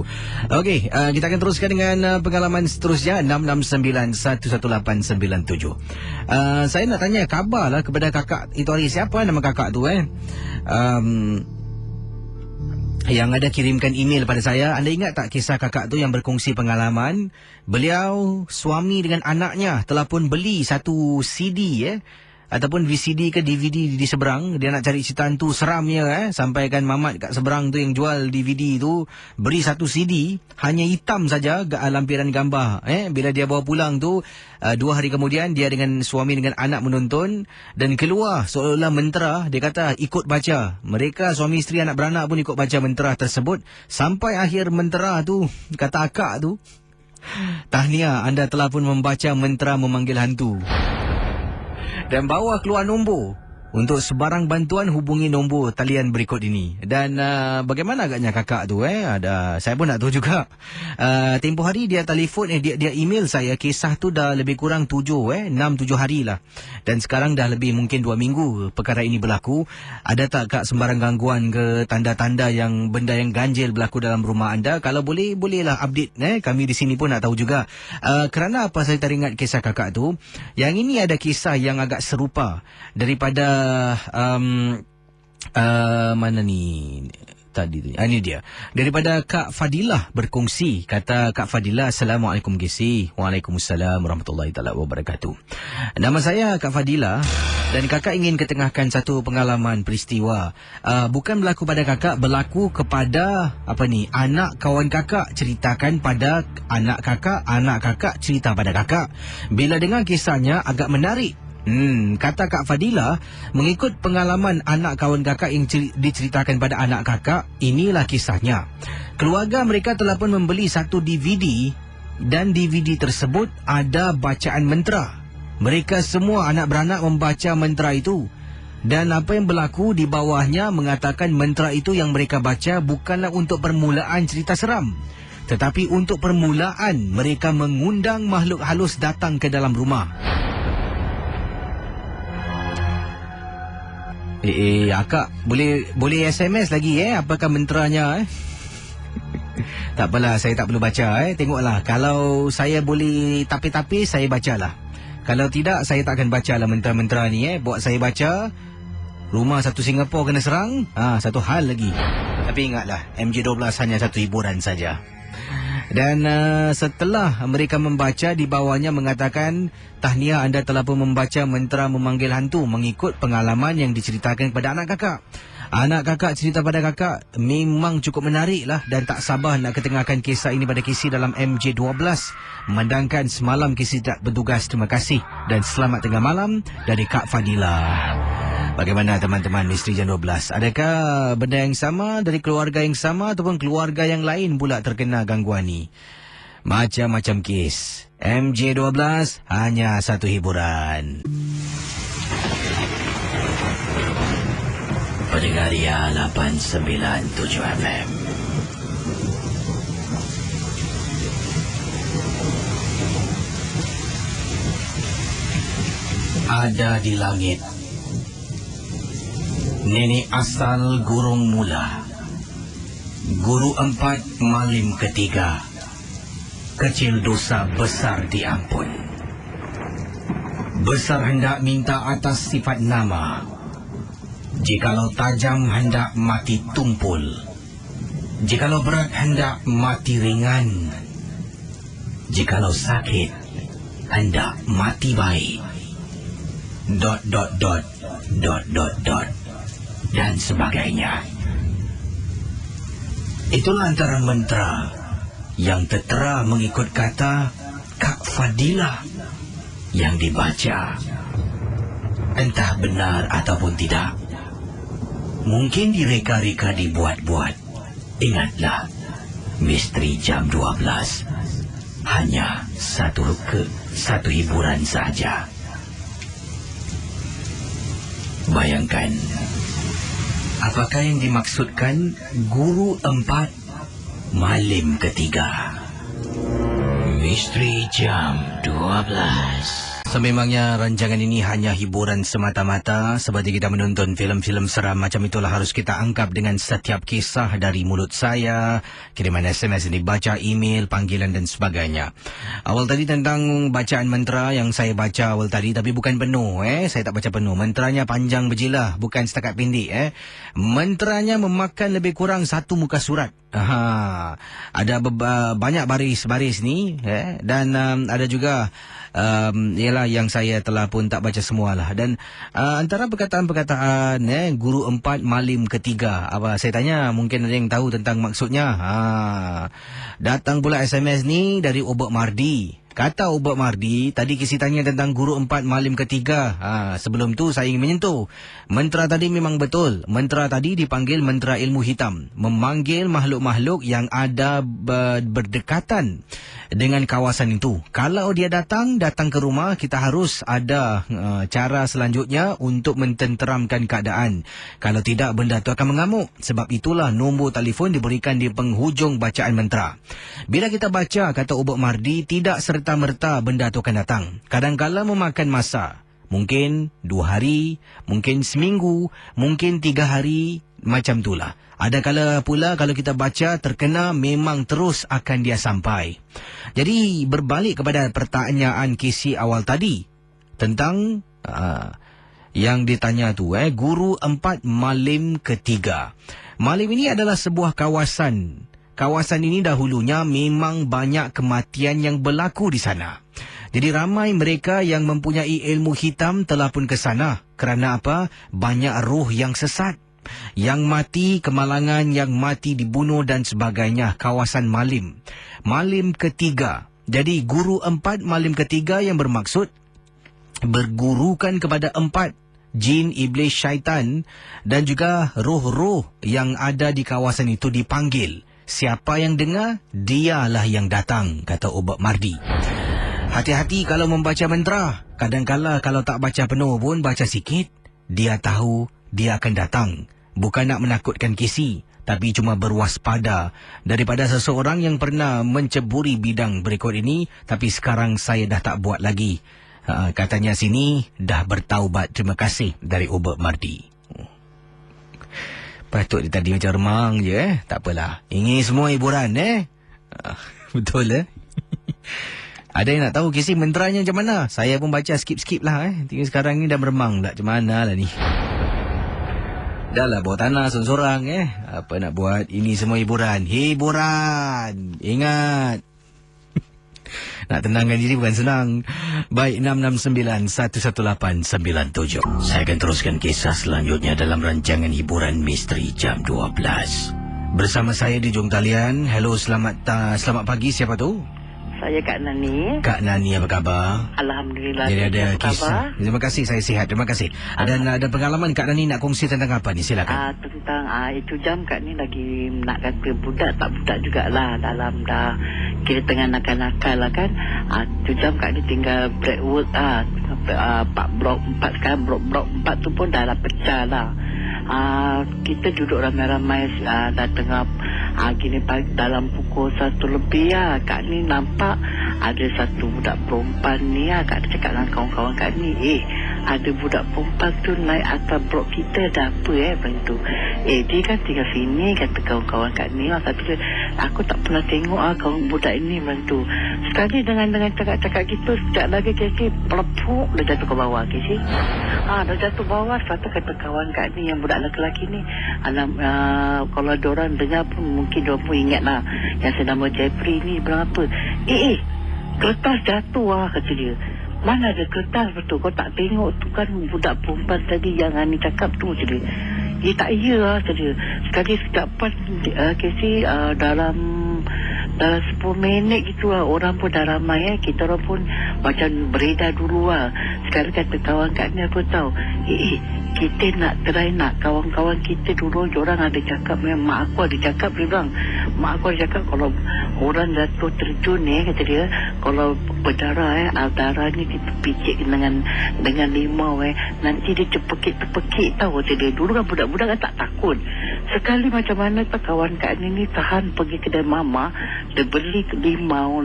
Okey, kita akan teruskan dengan pengalaman seterusnya 669-11897. Saya nak tanya khabar lah kepada kakak itu hari. Siapa nama kakak tu yang ada kirimkan email pada saya. Anda ingat tak kisah kakak tu yang berkongsi pengalaman beliau suami dengan anaknya telah pun beli satu CD ataupun VCD ke DVD di seberang. Dia nak cari cerita hantu seramnya sampaikan mamat kat seberang tu yang jual DVD tu beri satu CD hanya hitam saja lampiran gambar. Bila dia bawa pulang tu 2 hari kemudian dia dengan suami dengan anak menonton dan keluar seolah-olah mentera. Dia kata ikut baca. Mereka suami isteri anak beranak pun ikut baca mentera tersebut sampai akhir mentera tu kata akak tu, tahniah anda telah pun membaca mentera memanggil hantu. Dan bawa keluar nombor. Untuk sebarang bantuan hubungi nombor talian berikut ini. Dan bagaimana agaknya kakak tu saya pun nak tahu juga. Tempoh hari dia telefon dia email saya. Kisah tu dah lebih kurang 6-7 hari lah. Dan sekarang dah lebih mungkin 2 minggu perkara ini berlaku. Ada tak kak sembarang gangguan ke tanda-tanda yang benda yang ganjil berlaku dalam rumah anda? Kalau bolehlah update. Kami di sini pun nak tahu juga. Kerana apa saya teringat kisah kakak tu. Yang ini ada kisah yang agak serupa daripada mana ni tadi tu. Ini dia. Daripada Kak Fadilah berkongsi. Kata Kak Fadilah, Assalamualaikum Gisi. Waalaikumsalam warahmatullahi taala wabarakatuh. Nama saya Kak Fadilah dan kakak ingin ketengahkan satu pengalaman peristiwa. Bukan berlaku pada kakak, berlaku kepada anak kawan kakak ceritakan pada anak kakak cerita pada kakak. Bila dengar kisahnya agak menarik. Kata Kak Fadilah, mengikut pengalaman anak kawan kakak yang diceritakan pada anak kakak, inilah kisahnya. Keluarga mereka telah pun membeli satu DVD dan DVD tersebut ada bacaan mentera. Mereka semua anak beranak membaca mentera itu. Dan apa yang berlaku di bawahnya mengatakan mentera itu yang mereka baca bukanlah untuk permulaan cerita seram. Tetapi untuk permulaan mereka mengundang makhluk halus datang ke dalam rumah. Akak boleh SMS lagi apakah menteranya Tak apalah, saya tak perlu baca Tengoklah, kalau saya boleh tapi saya bacalah. Kalau tidak saya tak akan bacalah mentera-mentera ni Buat saya baca rumah satu Singapura kena serang, satu hal lagi. Tapi ingatlah, MJ12 hanya satu hiburan saja. Dan setelah mereka membaca, di bawahnya mengatakan, tahniah anda telah pun membaca mantra memanggil hantu mengikut pengalaman yang diceritakan kepada anak kakak. Anak kakak cerita pada kakak memang cukup menarik lah dan tak sabar nak ketengahkan kisah ini pada KC dalam MJ12. Memandangkan semalam KC tak bertugas. Terima kasih dan selamat tengah malam dari Kak Fadila. Bagaimana teman-teman Misteri Jam 12? Adakah benda yang sama dari keluarga yang sama ataupun keluarga yang lain pula terkena gangguan ni? Macam-macam kes. MJ12 hanya satu hiburan. Pendengar Ria 897 FM. Ada di langit nenek asal gurung mula, guru 4 malim ketiga, kecil dosa besar diampun. Besar hendak minta atas sifat nama, jikalau tajam hendak mati tumpul, jikalau berat hendak mati ringan, jikalau sakit hendak mati baik, ... dan sebagainya. Itulah antara mantra yang tertera mengikut kata Kak Fadila yang dibaca. Entah benar ataupun tidak, mungkin direka-reka dibuat-buat. Ingatlah, Misteri Jam 12 hanya satu hiburan saja. Bayangkan, apakah yang dimaksudkan guru 4 malim ketiga? Misteri Jam 12. Sememangnya rancangan ini hanya hiburan semata-mata. Seperti kita menonton filem-filem seram macam itulah harus kita anggap dengan setiap kisah dari mulut saya, kiriman SMS yang dibaca, email, panggilan dan sebagainya. Awal tadi tentang bacaan mantra yang saya baca awal tadi, tapi bukan penuh. Saya tak baca penuh. Mantranya panjang berjilah, bukan setakat pendek. Mantranya memakan lebih kurang satu muka surat. Ada banyak baris-baris ni, dan ada juga ialah yang saya telah pun tak baca semualah. Dan antara perkataan-perkataan guru 4 malim ketiga, apa saya tanya, mungkin ada yang tahu tentang maksudnya. Datang pula SMS ni dari Obak Mardi. Kata Obak Mardi, tadi kisi tanya tentang guru 4 malim ketiga. Sebelum tu saya ingin menyentuh. Mantra tadi memang betul. Mantra tadi dipanggil mantra ilmu hitam. Memanggil makhluk-makhluk yang ada berdekatan dengan kawasan itu. Kalau dia datang ke rumah, kita harus ada cara selanjutnya untuk mententeramkan keadaan. Kalau tidak, benda itu akan mengamuk. Sebab itulah nombor telefon diberikan di penghujung bacaan mantra. Bila kita baca, kata Obak Mardi, tidak serta-merta benda itu akan datang. Kadang-kadang memakan masa. Mungkin 2 hari, mungkin seminggu, mungkin 3 hari, macam itulah. Ada kala pula kalau kita baca terkena, memang terus akan dia sampai. Jadi berbalik kepada pertanyaan kisi awal tadi tentang yang ditanya tu, guru 4 malim ketiga. Malim ini adalah sebuah kawasan. Kawasan ini dahulunya memang banyak kematian yang berlaku di sana. Jadi ramai mereka yang mempunyai ilmu hitam telah pun ke sana. Kerana apa? Banyak roh yang sesat, yang mati kemalangan, yang mati dibunuh dan sebagainya. Kawasan malim. Malim ketiga. Jadi guru 4 malim ketiga yang bermaksud bergurukan kepada 4 jin, iblis, syaitan dan juga roh-roh yang ada di kawasan itu dipanggil. Siapa yang dengar, dialah yang datang, kata Obak Mardi. Hati-hati kalau membaca mantra. Kadang-kala kalau tak baca penuh pun, baca sikit, dia tahu dia akan datang. Bukan nak menakutkan kisi, tapi cuma berwaspada daripada seseorang yang pernah menceburi bidang berikut ini, tapi sekarang saya dah tak buat lagi. Katanya sini, dah bertaubat. Terima kasih dari Obak Mardi. Patut dia tadi macam remang je. Tak apalah. Ini semua hiburan betul Ada yang nak tahu kisi menteranya macam mana? Saya pun baca skip-skip lah Tinggal sekarang ni dah meremang tak? Macam mana lah ni? Dah lah bawah tanah sorang-sorang Apa nak buat? Ini semua hiburan. Hiburan! Ingat! Nak tenangkan diri bukan senang. Baik, 669-11897. Saya akan teruskan kisah selanjutnya dalam rancangan hiburan misteri jam 12. Bersama saya di hujung talian. Hello, selamat pagi. Siapa tu? Saya Kak Nani. Kak Nani, apa khabar? Alhamdulillah. Jadi ada apa kisah. khabar? Terima kasih, saya sihat. Terima kasih. Dan ada pengalaman Kak Nani nak kongsi tentang apa ni? Silakan. Tentang itu jam Kak ni lagi nak kata budak tak budak jugalah, dalam dah kira tengah nakal-nakal lah kan. Itu jam Kak ni tinggal break work blok 4 sekarang, blok 4 tu pun dah pecah lah. Kita duduk ramai-ramai dah tengah gini pagi dalam pukul 1 lebih lah. Kak ni nampak ada satu budak perempuan ni lah. Kak cakap dengan kawan-kawan Kak ni, ada budak perempuan tu naik atas blok kita, dah apa macam tu. Dia kan tinggal sini, kata kawan-kawan Kak ni lah. Kata dia, aku tak pernah tengok kawan budak ini macam tu. Sekali dengan cakap-cakap gitu, sekejap lagi kesi pelepuk, dia jatuh ke bawah kesi. Dia jatuh bawah. Sebab kata kawan Kak ni, yang budak lelaki ni, kalau diorang dengar pun mungkin diorang pun ingat lah, yang saya nama Jeffrey ni bilang apa, kertas jatuh kata dia. Mana ada kertas betul, kau tak tengok tu kan budak perempuan tadi yang Ani cakap tu, kata dia. Dia tak kata dia. Sekali sedapat Casey dalam 10 minit gitu lah, orang pun dah ramai kita orang pun macam beredar dulu lah. Sekarang kata kawan Kak ni aku tahu, kita nak try nak kawan-kawan kita dulu, orang ada cakap, mak aku ada cakap, dia bilang mak aku ada cakap kalau orang jatuh terjun kata dia, kalau berdarah darahnya kita picit dengan limau nanti dia terpekik tahu, kata dia. Dulu kan budak-budak kan tak takut. Sekali macam mana tak kawan Kak ni tahan pergi kedai mama, dia beli limau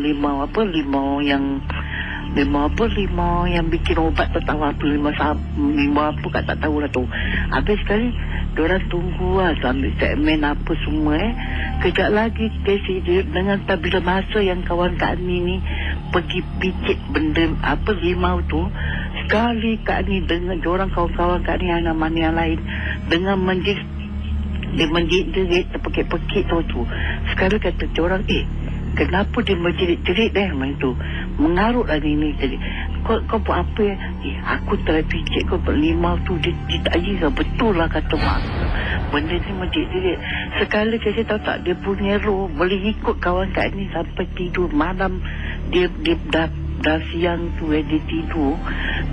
yang bikin obat, tak tahu apa limau apa kat tak tahu lah tu. Habis sekali diorang tunggu sambil segmen apa semua kejap lagi Casey dengan bila masa yang kawan Kak ni pergi picit benda limau tu, sekali Kak ni dengan diorang kawan-kawan Kak ni yang mana yang lain dengan dia menjerit terpekik-pekik tu. Sekali kata diorang, kenapa dia menjerit-jerit macam tu, mengarut lagi ni. Jadi kau buat apa aku telah picit kau limau tu, dia tak kira betul lah kata mak benda ni menjerit-jerit. Sekali saya tahu tak, dia punya roh boleh ikut kawan Kak ni sampai tidur malam. Dia dah siang tu dia tidur,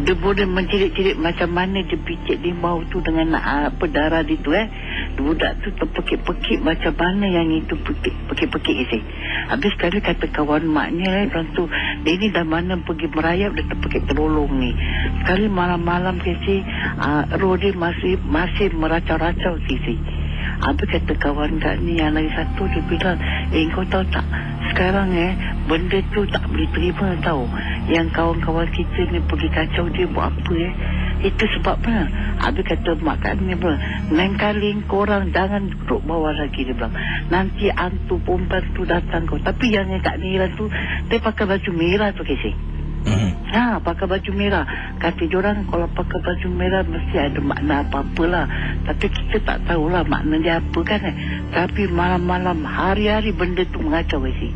dia boleh menjerit-jerit macam mana dia picit limau tu dengan darah dia tu budak tu terpekik-pekik macam mana yang itu pekik-pekik isi. Habis sekali kata kawan maknya orang tu, dia ni dah mana pergi merayap, dia terpekik terolong ni. Sekali malam-malam kisi roh dia masih meracau-racau kisi. Habis kata kawan Kak ni yang lagi satu, dia bilang, kau tahu tak, sekarang benda tu tak boleh terima tahu. Yang kawan-kawan kita ni pergi kacau dia buat apa itu sebabnya. Habis kata mak Kak ni bilang, lain kali korang jangan duduk bawah lagi, dia bilang, nanti hantu perempuan tu datang kau. Tapi yang Kak Nira tu, dia pakai baju merah tu Casey. Pakai baju merah. Kata diorang kalau pakai baju merah mesti ada makna apa-apa lah. Tapi kita tak tahulah makna dia apa kan. Tapi malam-malam hari-hari benda tu mengacau sih.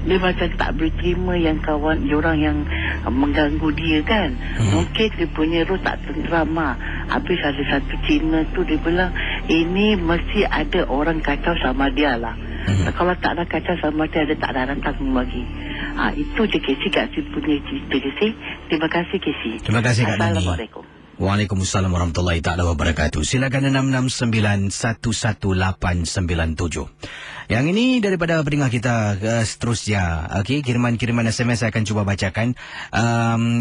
Dia macam tak boleh terima yang kawan diorang yang mengganggu dia kan. Mungkin dia punya roh tak tenteram lah. Habis ada satu Cina tu dia bilang, ini mesti ada orang kacau sama dia lah. Kalau tak ada kacau sama dia, dia tak ada datang lagi. Itu je Casey Kak punya cerita Casey. Terima kasih Casey. Terima kasih Kak Nani. Assalamualaikum. Waalaikumsalam warahmatullahi taala wabarakatuh. Silakan 669-11897. Yang ini daripada pendengar kita seterusnya. Okey, kiriman-kiriman SMS saya akan cuba bacakan.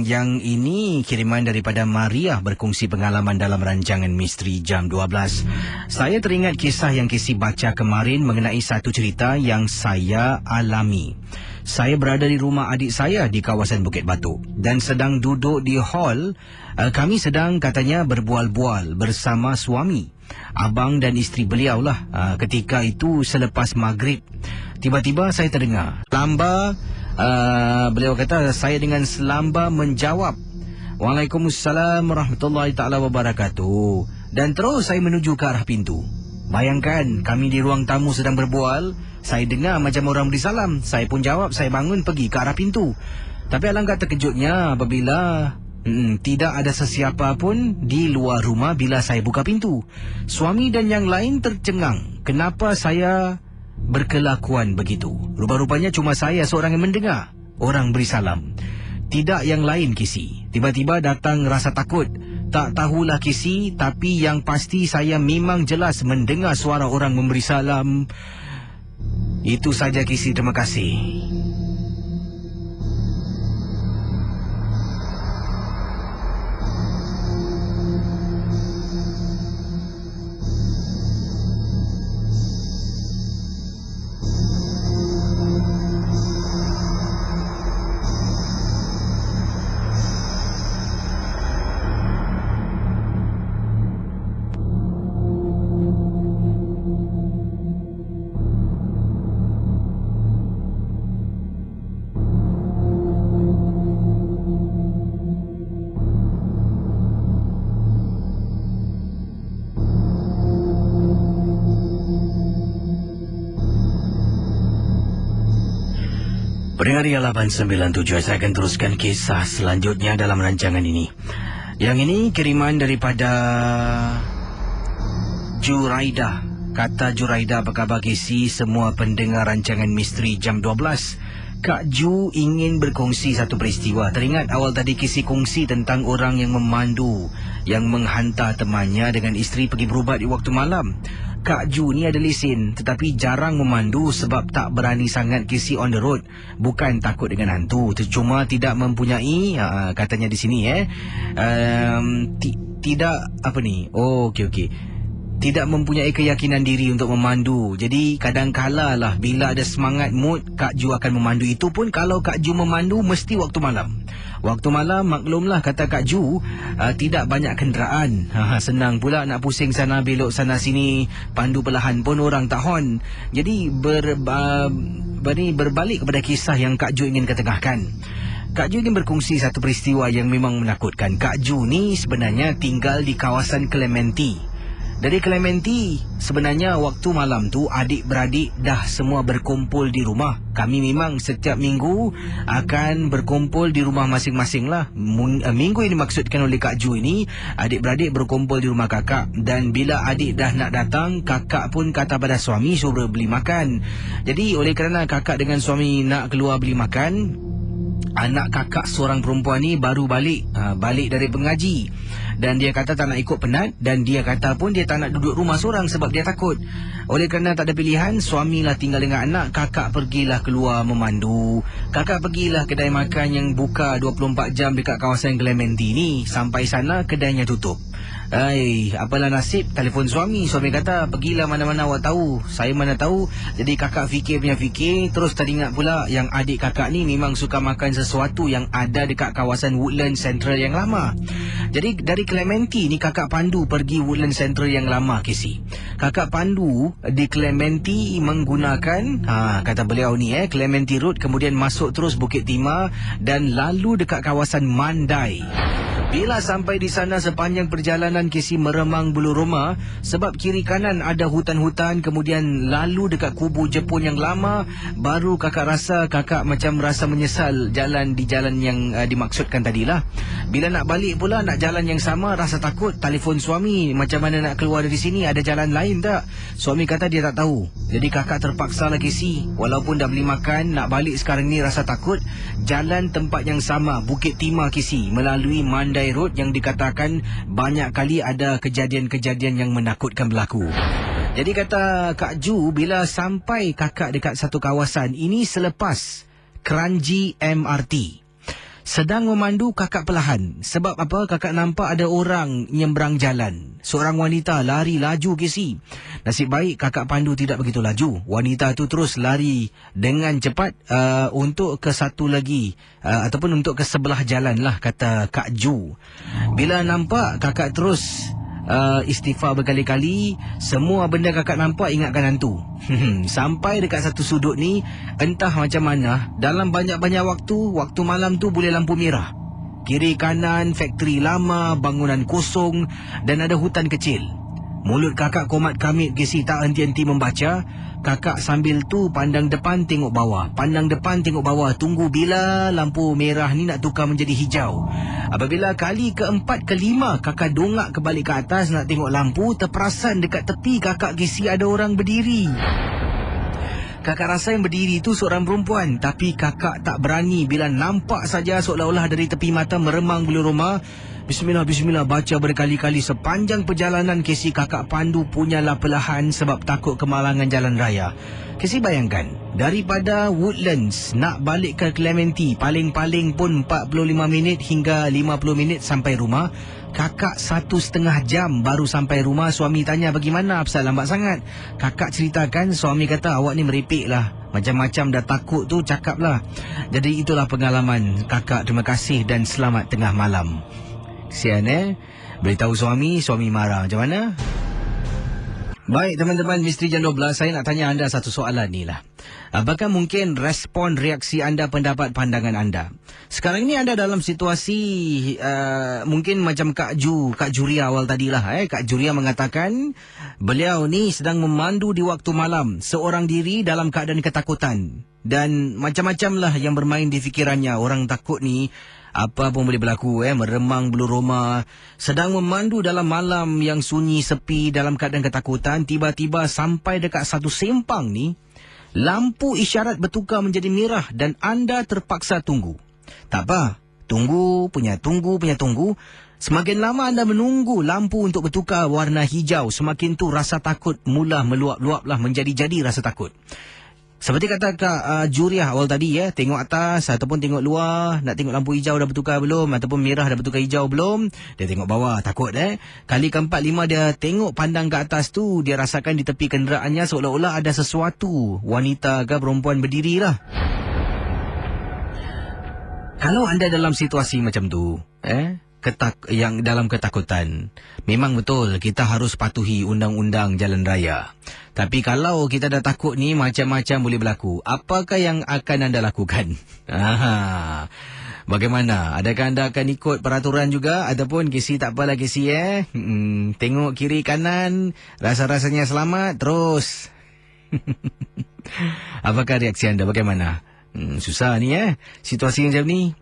Yang ini kiriman daripada Maria berkongsi pengalaman dalam rancangan misteri jam 12. Saya teringat kisah yang Casey baca kemarin mengenai satu cerita yang saya alami. Saya berada di rumah adik saya di kawasan Bukit Batu dan sedang duduk di hall. Kami sedang katanya berbual-bual bersama suami, abang dan isteri beliau lah. Ketika itu selepas maghrib, tiba-tiba saya terdengar selamba. Beliau kata saya dengan selamba menjawab, Waalaikumsalam warahmatullahi taala wabarakatuh. Dan terus saya menuju ke arah pintu. Bayangkan kami di ruang tamu sedang berbual. Saya dengar macam orang beri salam. Saya pun jawab, saya bangun pergi ke arah pintu. Tapi alangkah terkejutnya apabila tidak ada sesiapa pun di luar rumah bila saya buka pintu. Suami dan yang lain tercengang. Kenapa saya berkelakuan begitu? Rupa-rupanya cuma saya seorang yang mendengar orang beri salam. Tidak yang lain, Kisi. Tiba-tiba datang rasa takut. Tak tahulah, Kisi, tapi yang pasti saya memang jelas mendengar suara orang memberi salam. Itu saja, Kisi. Terima kasih. Pendengar Ria 897, saya akan teruskan kisah selanjutnya dalam rancangan ini. Yang ini kiriman daripada Juraida. Kata Juraida, apa khabar Kisi, semua pendengar rancangan misteri jam 12. Kak Ju ingin berkongsi satu peristiwa. Teringat awal tadi Kisi kongsi tentang orang yang memandu, yang menghantar temannya dengan isteri pergi berubat di waktu malam. Kak Ju ni ada lesen tetapi jarang memandu sebab tak berani sangat Kisi on the road. Bukan takut dengan hantu, cuma tidak mempunyai katanya di sini tidak apa ni. Okey. Tidak mempunyai keyakinan diri untuk memandu. Jadi kadang-kala lah bila ada semangat mood, Kak Ju akan memandu. Itu pun kalau Kak Ju memandu mesti waktu malam. Waktu malam maklumlah, kata Kak Ju, tidak banyak kenderaan. Senang pula nak pusing sana belok sana sini, pandu perlahan pun orang tak hon. Jadi berbalik kepada kisah yang Kak Ju ingin ketengahkan. Kak Ju ingin berkongsi satu peristiwa yang memang menakutkan. Kak Ju ni sebenarnya tinggal di kawasan Clementi. Dari Clementi, sebenarnya waktu malam tu adik-beradik dah semua berkumpul di rumah. Kami memang setiap minggu akan berkumpul di rumah masing-masing lah. Minggu ini dimaksudkan oleh Kak Ju ini, adik-beradik berkumpul di rumah kakak. Dan bila adik dah nak datang, kakak pun kata pada suami suruh beli makan. Jadi oleh kerana kakak dengan suami nak keluar beli makan, anak kakak seorang perempuan ni baru balik dari pengaji. Dan dia kata tak nak ikut penat. Dan dia kata pun dia tak nak duduk rumah seorang sebab dia takut. Oleh kerana tak ada pilihan, suamilah tinggal dengan anak. Kakak pergilah keluar memandu. Kakak pergilah kedai makan yang buka 24 jam dekat kawasan Clementi ni. Sampai sana kedainya tutup. Apalah nasib, telefon suami. Suami kata pergilah mana-mana awak tahu. Saya mana tahu. Jadi kakak fikir. Terus teringat pula yang adik kakak ni memang suka makan sesuatu yang ada dekat kawasan Woodlands Central yang lama. Jadi dari Clementi ni kakak pandu pergi Woodlands Central yang lama, Kisi. Kakak pandu di Clementi menggunakan kata beliau ni Clementi Road, kemudian masuk terus Bukit Timah dan lalu dekat kawasan Mandai. Bila sampai di sana, sepanjang perjalanan Kisi meremang bulu roma sebab kiri kanan ada hutan-hutan, kemudian lalu dekat kubu Jepun yang lama. Baru kakak macam rasa menyesal jalan yang dimaksudkan tadilah. Bila nak balik pula nak jalan yang sama, rasa takut. Telefon suami, macam mana nak keluar dari sini, ada jalan lain tak? Suami kata dia tak tahu. Jadi kakak terpaksa lah Kisi, walaupun dah beli makan, nak balik sekarang ni rasa takut. Jalan tempat yang sama, Bukit Timah, Kisi, melalui Mandai Road yang dikatakan banyak kali ada kejadian-kejadian yang menakutkan berlaku. Jadi kata Kak Ju, bila sampai kakak dekat satu kawasan ini selepas Kranji MRT, sedang memandu kakak perlahan. Sebab apa? Kakak nampak ada orang nyebrang jalan. Seorang wanita lari laju, Kisi. Nasib baik kakak pandu tidak begitu laju. Wanita tu terus lari dengan cepat untuk ke satu lagi ataupun untuk ke sebelah jalan lah, kata Kak Ju. Bila nampak, kakak terus istighfar berkali-kali. Semua benda kakak nampak ingatkan hantu. Sampai dekat satu sudut ni, entah macam mana, dalam banyak-banyak waktu malam tu boleh lampu merah. Kiri kanan faktori lama, bangunan kosong dan ada hutan kecil. Mulut kakak komat kamit Casey tak henti-henti membaca. Kakak sambil tu pandang depan tengok bawah. Pandang depan tengok bawah. Tunggu bila lampu merah ni nak tukar menjadi hijau. Apabila kali keempat kelima kakak dongak kebalik ke atas nak tengok lampu, terperasan dekat tepi kakak Casey ada orang berdiri. Kakak rasa yang berdiri tu seorang perempuan, tapi kakak tak berani bila nampak saja seolah-olah dari tepi mata meremang bulu roma. Bismillah, bismillah, baca berkali-kali. Sepanjang perjalanan Casey kakak pandu punyalah perlahan sebab takut kemalangan jalan raya. Casey bayangkan, daripada Woodlands nak balik ke Clementi, paling-paling pun 45 minit hingga 50 minit sampai rumah. Kakak 1,5 jam baru sampai rumah. Suami tanya bagaimana, apasal lambat sangat? Kakak ceritakan, suami kata awak ni meripik lah. Macam-macam dah takut tu cakap lah. Jadi itulah pengalaman kakak. Terima kasih dan selamat tengah malam. Kesian beritahu suami marah. Macam mana? Baik teman-teman, Misteri Jam 12, saya nak tanya anda satu soalan ni lah. Apakah mungkin respon, reaksi anda, pendapat, pandangan anda? Sekarang ni anda dalam situasi mungkin macam Kak Juria awal tadi lah. Kak Juria mengatakan beliau ni sedang memandu di waktu malam, seorang diri dalam keadaan ketakutan. Dan macam-macam lah yang bermain di fikirannya. Orang takut ni apa pun boleh berlaku, meremang bulu roma. Sedang memandu dalam malam yang sunyi sepi dalam keadaan ketakutan. Tiba-tiba sampai dekat satu sempang ni, lampu isyarat bertukar menjadi merah dan anda terpaksa tunggu. Tak apa, tunggu. Semakin lama anda menunggu lampu untuk bertukar warna hijau, semakin tu rasa takut mula meluap-luap lah, menjadi-jadi rasa takut. Seperti kata Kak Juriah awal tadi, tengok atas ataupun tengok luar, nak tengok lampu hijau dah bertukar belum, ataupun merah dah bertukar hijau belum. Dia tengok bawah, takut. Kali keempat, lima dia tengok pandang ke atas tu, dia rasakan di tepi kenderaannya seolah-olah ada sesuatu, wanita ke perempuan berdiri lah. Kalau anda dalam situasi macam tu, yang dalam ketakutan, memang betul kita harus patuhi undang-undang jalan raya. Tapi kalau kita dah takut ni, macam-macam boleh berlaku. Apakah yang akan anda lakukan? Bagaimana? Adakah anda akan ikut peraturan juga? Ataupun Casey tak apalah Casey tengok kiri kanan, rasa-rasanya selamat, terus. Apakah reaksi anda? Bagaimana? Susah ni situasi macam ni.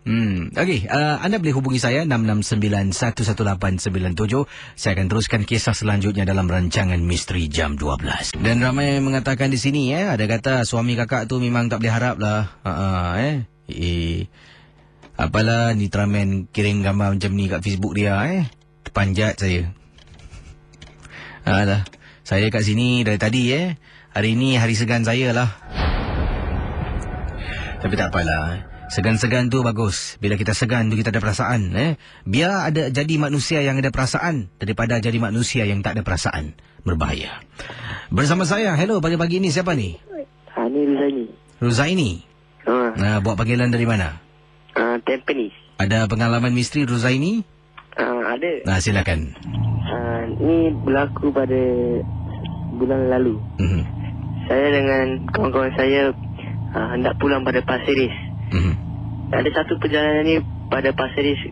Okey, anda boleh hubungi saya 669-11897. Saya akan teruskan kisah selanjutnya dalam rancangan Misteri Jam 12. Dan ramai mengatakan di sini ada kata suami kakak tu memang tak boleh harap lah. Apalah ni Ultraman kirim gambar macam ni kat Facebook dia terpanjat saya. Alah, saya kat sini dari tadi hari ni hari segan saya lah. Tapi tak apalah. Segan-segan tu bagus. Bila kita segan tu kita ada perasaan. Biar ada jadi manusia yang ada perasaan daripada jadi manusia yang tak ada perasaan. Berbahaya. Bersama saya, hello, pagi-pagi ni siapa ni? Ni Ruzaini. Ruzaini? Buat panggilan dari mana? Tampines. Ada pengalaman misteri Ruzaini? Ada. Silakan. Ni berlaku pada bulan lalu. Saya dengan kawan-kawan saya hendak pulang pada Pasir Ris. Ada satu perjalanan ni pada Pasir Ris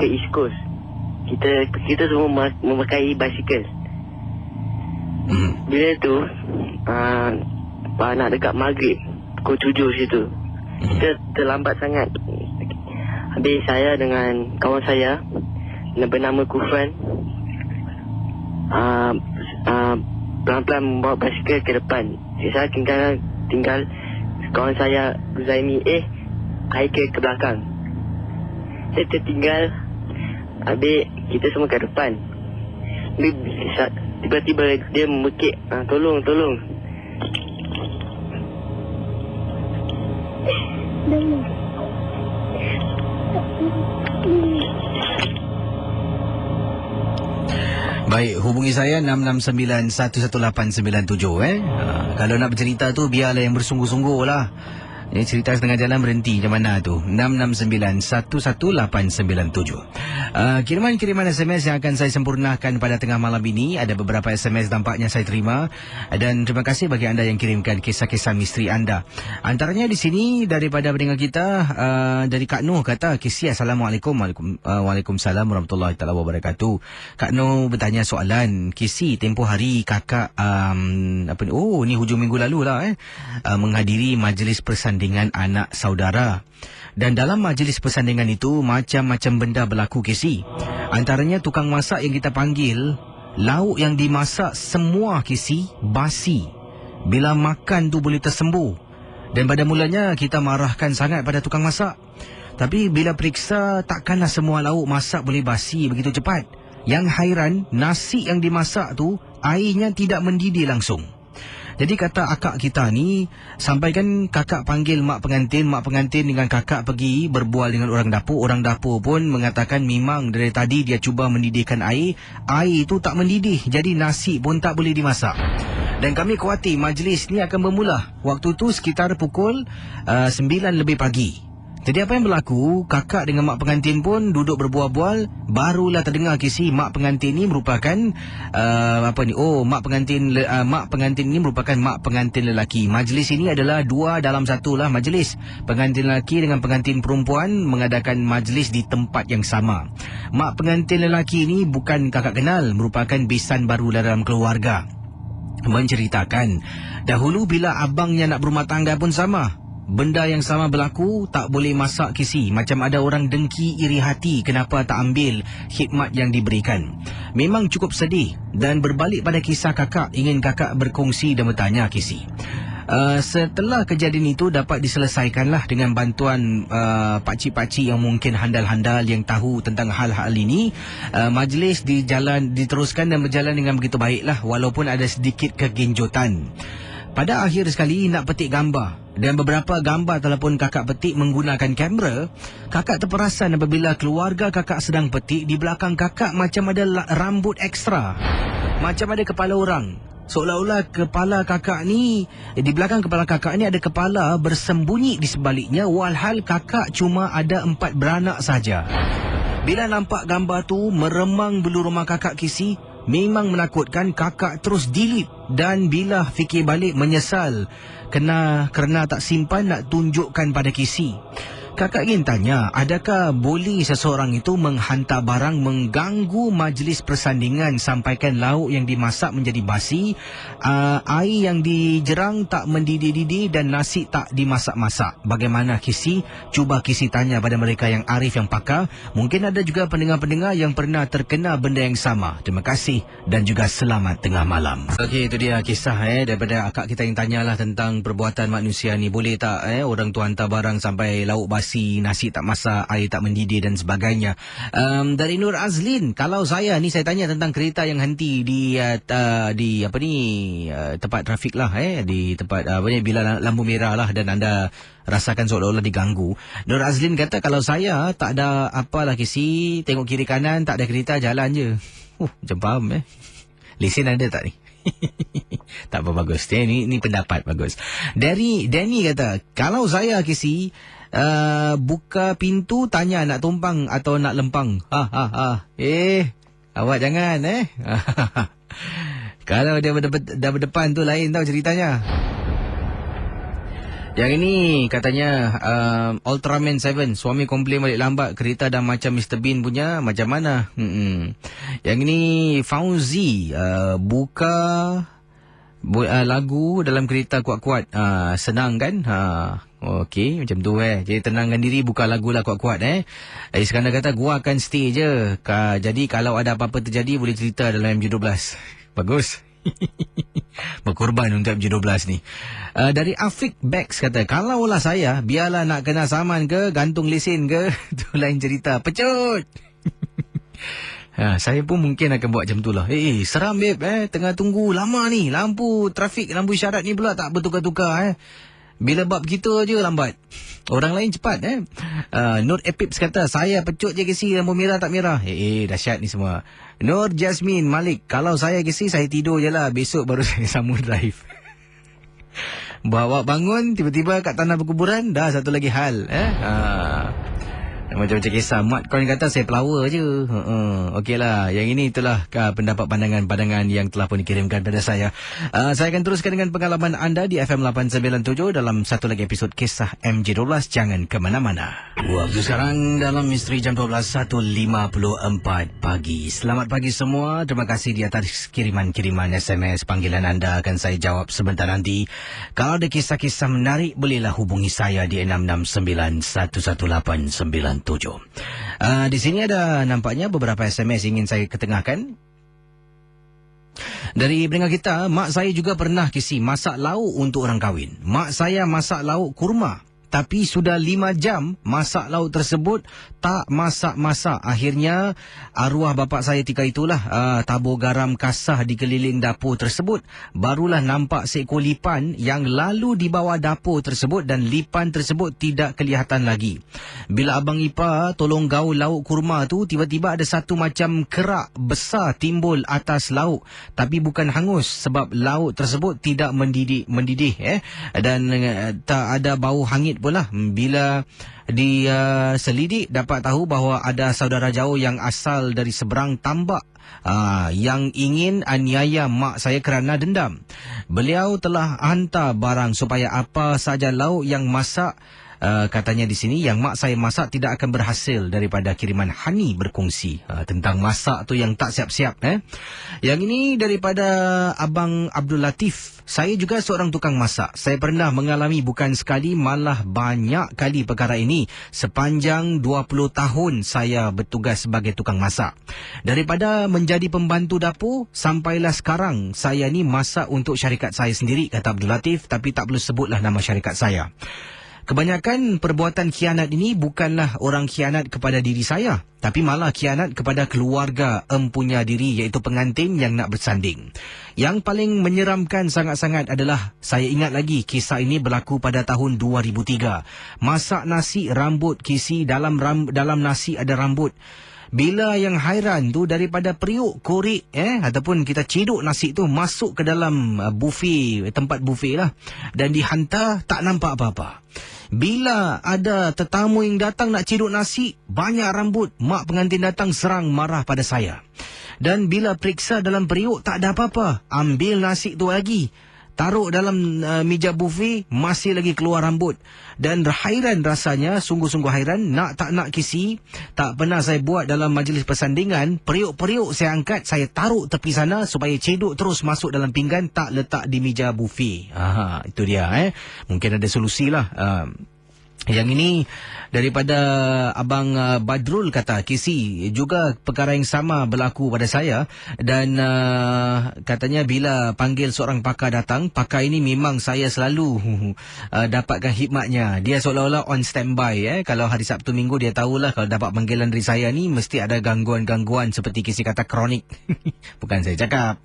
ke East Coast. Kita semua memakai basikal. Bila tu nak dekat maghrib, pukul 7 situ, kita terlambat sangat. Habis saya dengan kawan saya bernama Kufran pelan-pelan membawa basikal ke depan. Saya tinggal kawan saya Ruzaini Haikal ke belakang. Saya tertinggal. Habis kita semua ke depan. Tiba-tiba dia memekik, tolong. Baik, hubungi saya 669-11897 Kalau nak bercerita tu biarlah yang bersungguh-sungguh lah. Ini cerita setengah jalan berhenti macam mana tu? 669-11897. Kiriman-kiriman SMS yang akan saya sempurnakan pada tengah malam ini. Ada beberapa SMS tampaknya saya terima. Dan terima kasih bagi anda yang kirimkan kisah-kisah misteri anda. Antaranya di sini daripada pendengar kita, dari Kak Noh kata, Kisi, Assalamualaikum. Waalaikumsalam warahmatullahi taala wabarakatuh. Kak Noh bertanya soalan. Kisi, tempoh hari kakak ni hujung minggu lalu lah menghadiri majlis persandingan anak saudara. Dan dalam majlis persandingan itu macam-macam benda berlaku, Kisi. Antaranya tukang masak yang kita panggil, lauk yang dimasak semua, Kisi, basi. Bila makan tu boleh tersembuh. Dan pada mulanya kita marahkan sangat pada tukang masak. Tapi bila periksa, takkanlah semua lauk masak boleh basi begitu cepat. Yang hairan, nasi yang dimasak tu airnya tidak mendidih langsung. Jadi kata akak kita ni, sampaikan kakak panggil mak pengantin dengan kakak pergi berbual dengan orang dapur pun mengatakan memang dari tadi dia cuba mendidihkan air itu tak mendidih, jadi nasi pun tak boleh dimasak. Dan kami khawatir majlis ni akan bermula. Waktu tu sekitar pukul 9 lebih pagi. Jadi apa yang berlaku, kakak dengan mak pengantin pun duduk berbual-bual, barulah terdengar, Kisi, mak pengantin ni merupakan mak pengantin ni merupakan mak pengantin lelaki. Majlis ini adalah 2 dalam 1 lah majlis. Pengantin lelaki dengan pengantin perempuan mengadakan majlis di tempat yang sama. Mak pengantin lelaki ni bukan kakak kenal, merupakan besan baru dalam keluarga. Menceritakan, dahulu bila abangnya nak berumah tangga pun sama. Benda yang sama berlaku, tak boleh masak, Kisi. Macam ada orang dengki, iri hati kenapa tak ambil khidmat yang diberikan. Memang cukup sedih. Dan berbalik pada kisah kakak, ingin kakak berkongsi dan bertanya, Kisi. Setelah kejadian itu dapat diselesaikanlah dengan bantuan pakcik-pakcik yang mungkin handal-handal yang tahu tentang hal-hal ini. Majlis diteruskan dan berjalan dengan begitu baiklah, walaupun ada sedikit kegenjutan. Pada akhir sekali nak petik gambar. Dan beberapa gambar telepon kakak petik menggunakan kamera. Kakak terperasan apabila keluarga kakak sedang petik, di belakang kakak macam ada rambut ekstra. Macam ada kepala orang. Seolah-olah kepala kakak ni, di belakang kepala kakak ni ada kepala bersembunyi di sebaliknya, walhal kakak cuma ada 4 beranak saja. Bila nampak gambar tu, meremang bulu rumah kakak, Kisi. Memang menakutkan, kakak terus delete. Dan bila fikir balik menyesal kerana tak simpan nak tunjukkan pada Kisi. Kakak ingin tanya, adakah boleh seseorang itu menghantar barang mengganggu majlis persandingan sampaikan lauk yang dimasak menjadi basi, air yang dijerang tak mendidih-didih dan nasi tak dimasak-masak? Bagaimana, Kisi? Cuba Kisi tanya pada mereka yang arif, yang pakar. Mungkin ada juga pendengar-pendengar yang pernah terkena benda yang sama. Terima kasih dan juga selamat tengah malam. Okey, itu dia kisah daripada akak kita yang tanyalah tentang perbuatan manusia ni. Boleh tak orang tu hantar barang sampai lauk basi, nasi tak masak, air tak mendidih dan sebagainya. Dari Nur Azlin, kalau saya tanya tentang kereta yang henti di tempat trafik lah, di tempat bila lampu merah lah dan anda rasakan seolah-olah diganggu. Nur Azlin kata, kalau saya tak ada apalah, Kisi, tengok kiri kanan tak ada kereta, jalan je. Macam faham lesen ada tak ni? Tak apa, bagus. Ni pendapat bagus. Dari Danny kata, kalau saya, Kisi, buka pintu tanya nak tumpang atau nak lempang. Awak jangan Kalau dia berdepan tu lain tau ceritanya. Yang ini katanya Ultraman 7, suami komplain balik lambat, kereta dah macam Mr. Bean punya, macam mana? Yang ini Fauzi, buka lagu dalam kereta kuat-kuat. Senang kan? Okey, macam tu Jadi tenangkan diri, buka lagu lah kuat-kuat Iskandar kata, gua akan stay je. Jadi kalau ada apa-apa terjadi boleh cerita dalam MJ12. Bagus. Berkorban untuk MJ12 ni. Dari Afiq Bax kata, kalaulah saya, biarlah nak kena saman ke, gantung lesen ke, tu lain cerita. Pecut. Saya pun mungkin akan buat macam tu lah. Seram babe tengah tunggu lama ni, lampu trafik, lampu isyarat ni pula tak bertukar-tukar Bila bab kita je lambat, orang lain cepat Nur Epips kata, saya pecut je, Kisi, lampu merah tak merah. Dahsyat ni semua. Nur Jasmine Malik, kalau saya, Kisi, saya tidur je lah, besok baru saya sambung drive. Bawa bangun, tiba-tiba kat tanah perkuburan, dah satu lagi hal. Macam-macam kisah. Mat kawan kata saya pelawar je. Okeylah. Yang ini itulah pendapat pandangan-pandangan yang telah pun dikirimkan pada saya. Saya akan teruskan dengan pengalaman anda di FM 897 dalam satu lagi episod Kisah MJ12. Jangan ke mana-mana. Waktu sekarang dalam Misteri jam 12, 1.54 pagi. Selamat pagi semua. Terima kasih di atas kiriman-kiriman SMS. Panggilan anda akan saya jawab sebentar nanti. Kalau ada kisah-kisah menarik, bolehlah hubungi saya di 669-11897. Di sini ada nampaknya beberapa SMS ingin saya ketengahkan. Dari pendengar kita, mak saya juga pernah kisi masak lauk untuk orang kahwin. Mak saya masak lauk kurma. Tapi sudah 5 jam masak lauk tersebut tak masak-masak. Akhirnya arwah bapa saya ketika itulah tabur garam kasar di keliling dapur tersebut. Barulah nampak seekor lipan yang lalu di bawah dapur tersebut dan lipan tersebut tidak kelihatan lagi. Bila abang ipar tolong gaul lauk kurma tu, tiba-tiba ada satu macam kerak besar timbul atas lauk. Tapi bukan hangus sebab lauk tersebut tidak mendidih dan tak ada bau hangit pula. Bila diselidik dapat tahu bahawa ada saudara jauh yang asal dari seberang tambak yang ingin aniaya mak saya kerana dendam. Beliau telah hantar barang supaya apa saja lauk yang masak, katanya di sini yang mak saya masak tidak akan berhasil daripada kiriman Hani berkongsi tentang masak tu yang tak siap-siap. Yang ini daripada Abang Abdul Latif. Saya juga seorang tukang masak. Saya pernah mengalami bukan sekali malah banyak kali perkara ini sepanjang 20 tahun saya bertugas sebagai tukang masak. Daripada menjadi pembantu dapur sampailah sekarang saya ni masak untuk syarikat saya sendiri, kata Abdul Latif, tapi tak perlu sebutlah nama syarikat saya. Kebanyakan perbuatan khianat ini bukanlah orang khianat kepada diri saya, tapi malah khianat kepada keluarga empunya diri, iaitu pengantin yang nak bersanding. Yang paling menyeramkan sangat-sangat adalah, saya ingat lagi kisah ini berlaku pada tahun 2003. Masak nasi rambut kisi, dalam nasi ada rambut. Bila yang hairan tu daripada periuk korek ataupun kita ciduk nasi tu masuk ke dalam buffet, tempat buffet lah, dan dihantar tak nampak apa-apa. Bila ada tetamu yang datang nak ciduk nasi, banyak rambut, mak pengantin datang serang marah pada saya. Dan bila periksa dalam periuk tak ada apa-apa, ambil nasi tu lagi, taruh dalam meja buffet, masih lagi keluar rambut. Dan hairan rasanya, sungguh-sungguh hairan, tak nak kisi, tak pernah saya buat dalam majlis persandingan. Periuk-periuk saya angkat, saya taruh tepi sana supaya cedok terus masuk dalam pinggan, tak letak di meja buffet. Itu dia. Mungkin ada solusi lah. Yang ini daripada Abang Badrul kata, kisi juga perkara yang sama berlaku pada saya. Dan katanya bila panggil seorang pakar datang, pakar ini memang saya selalu dapatkan hikmatnya. Dia seolah-olah on standby. Kalau hari Sabtu Minggu dia tahulah kalau dapat panggilan dari saya ni mesti ada gangguan-gangguan seperti kisi kata kronik. Bukan saya cakap.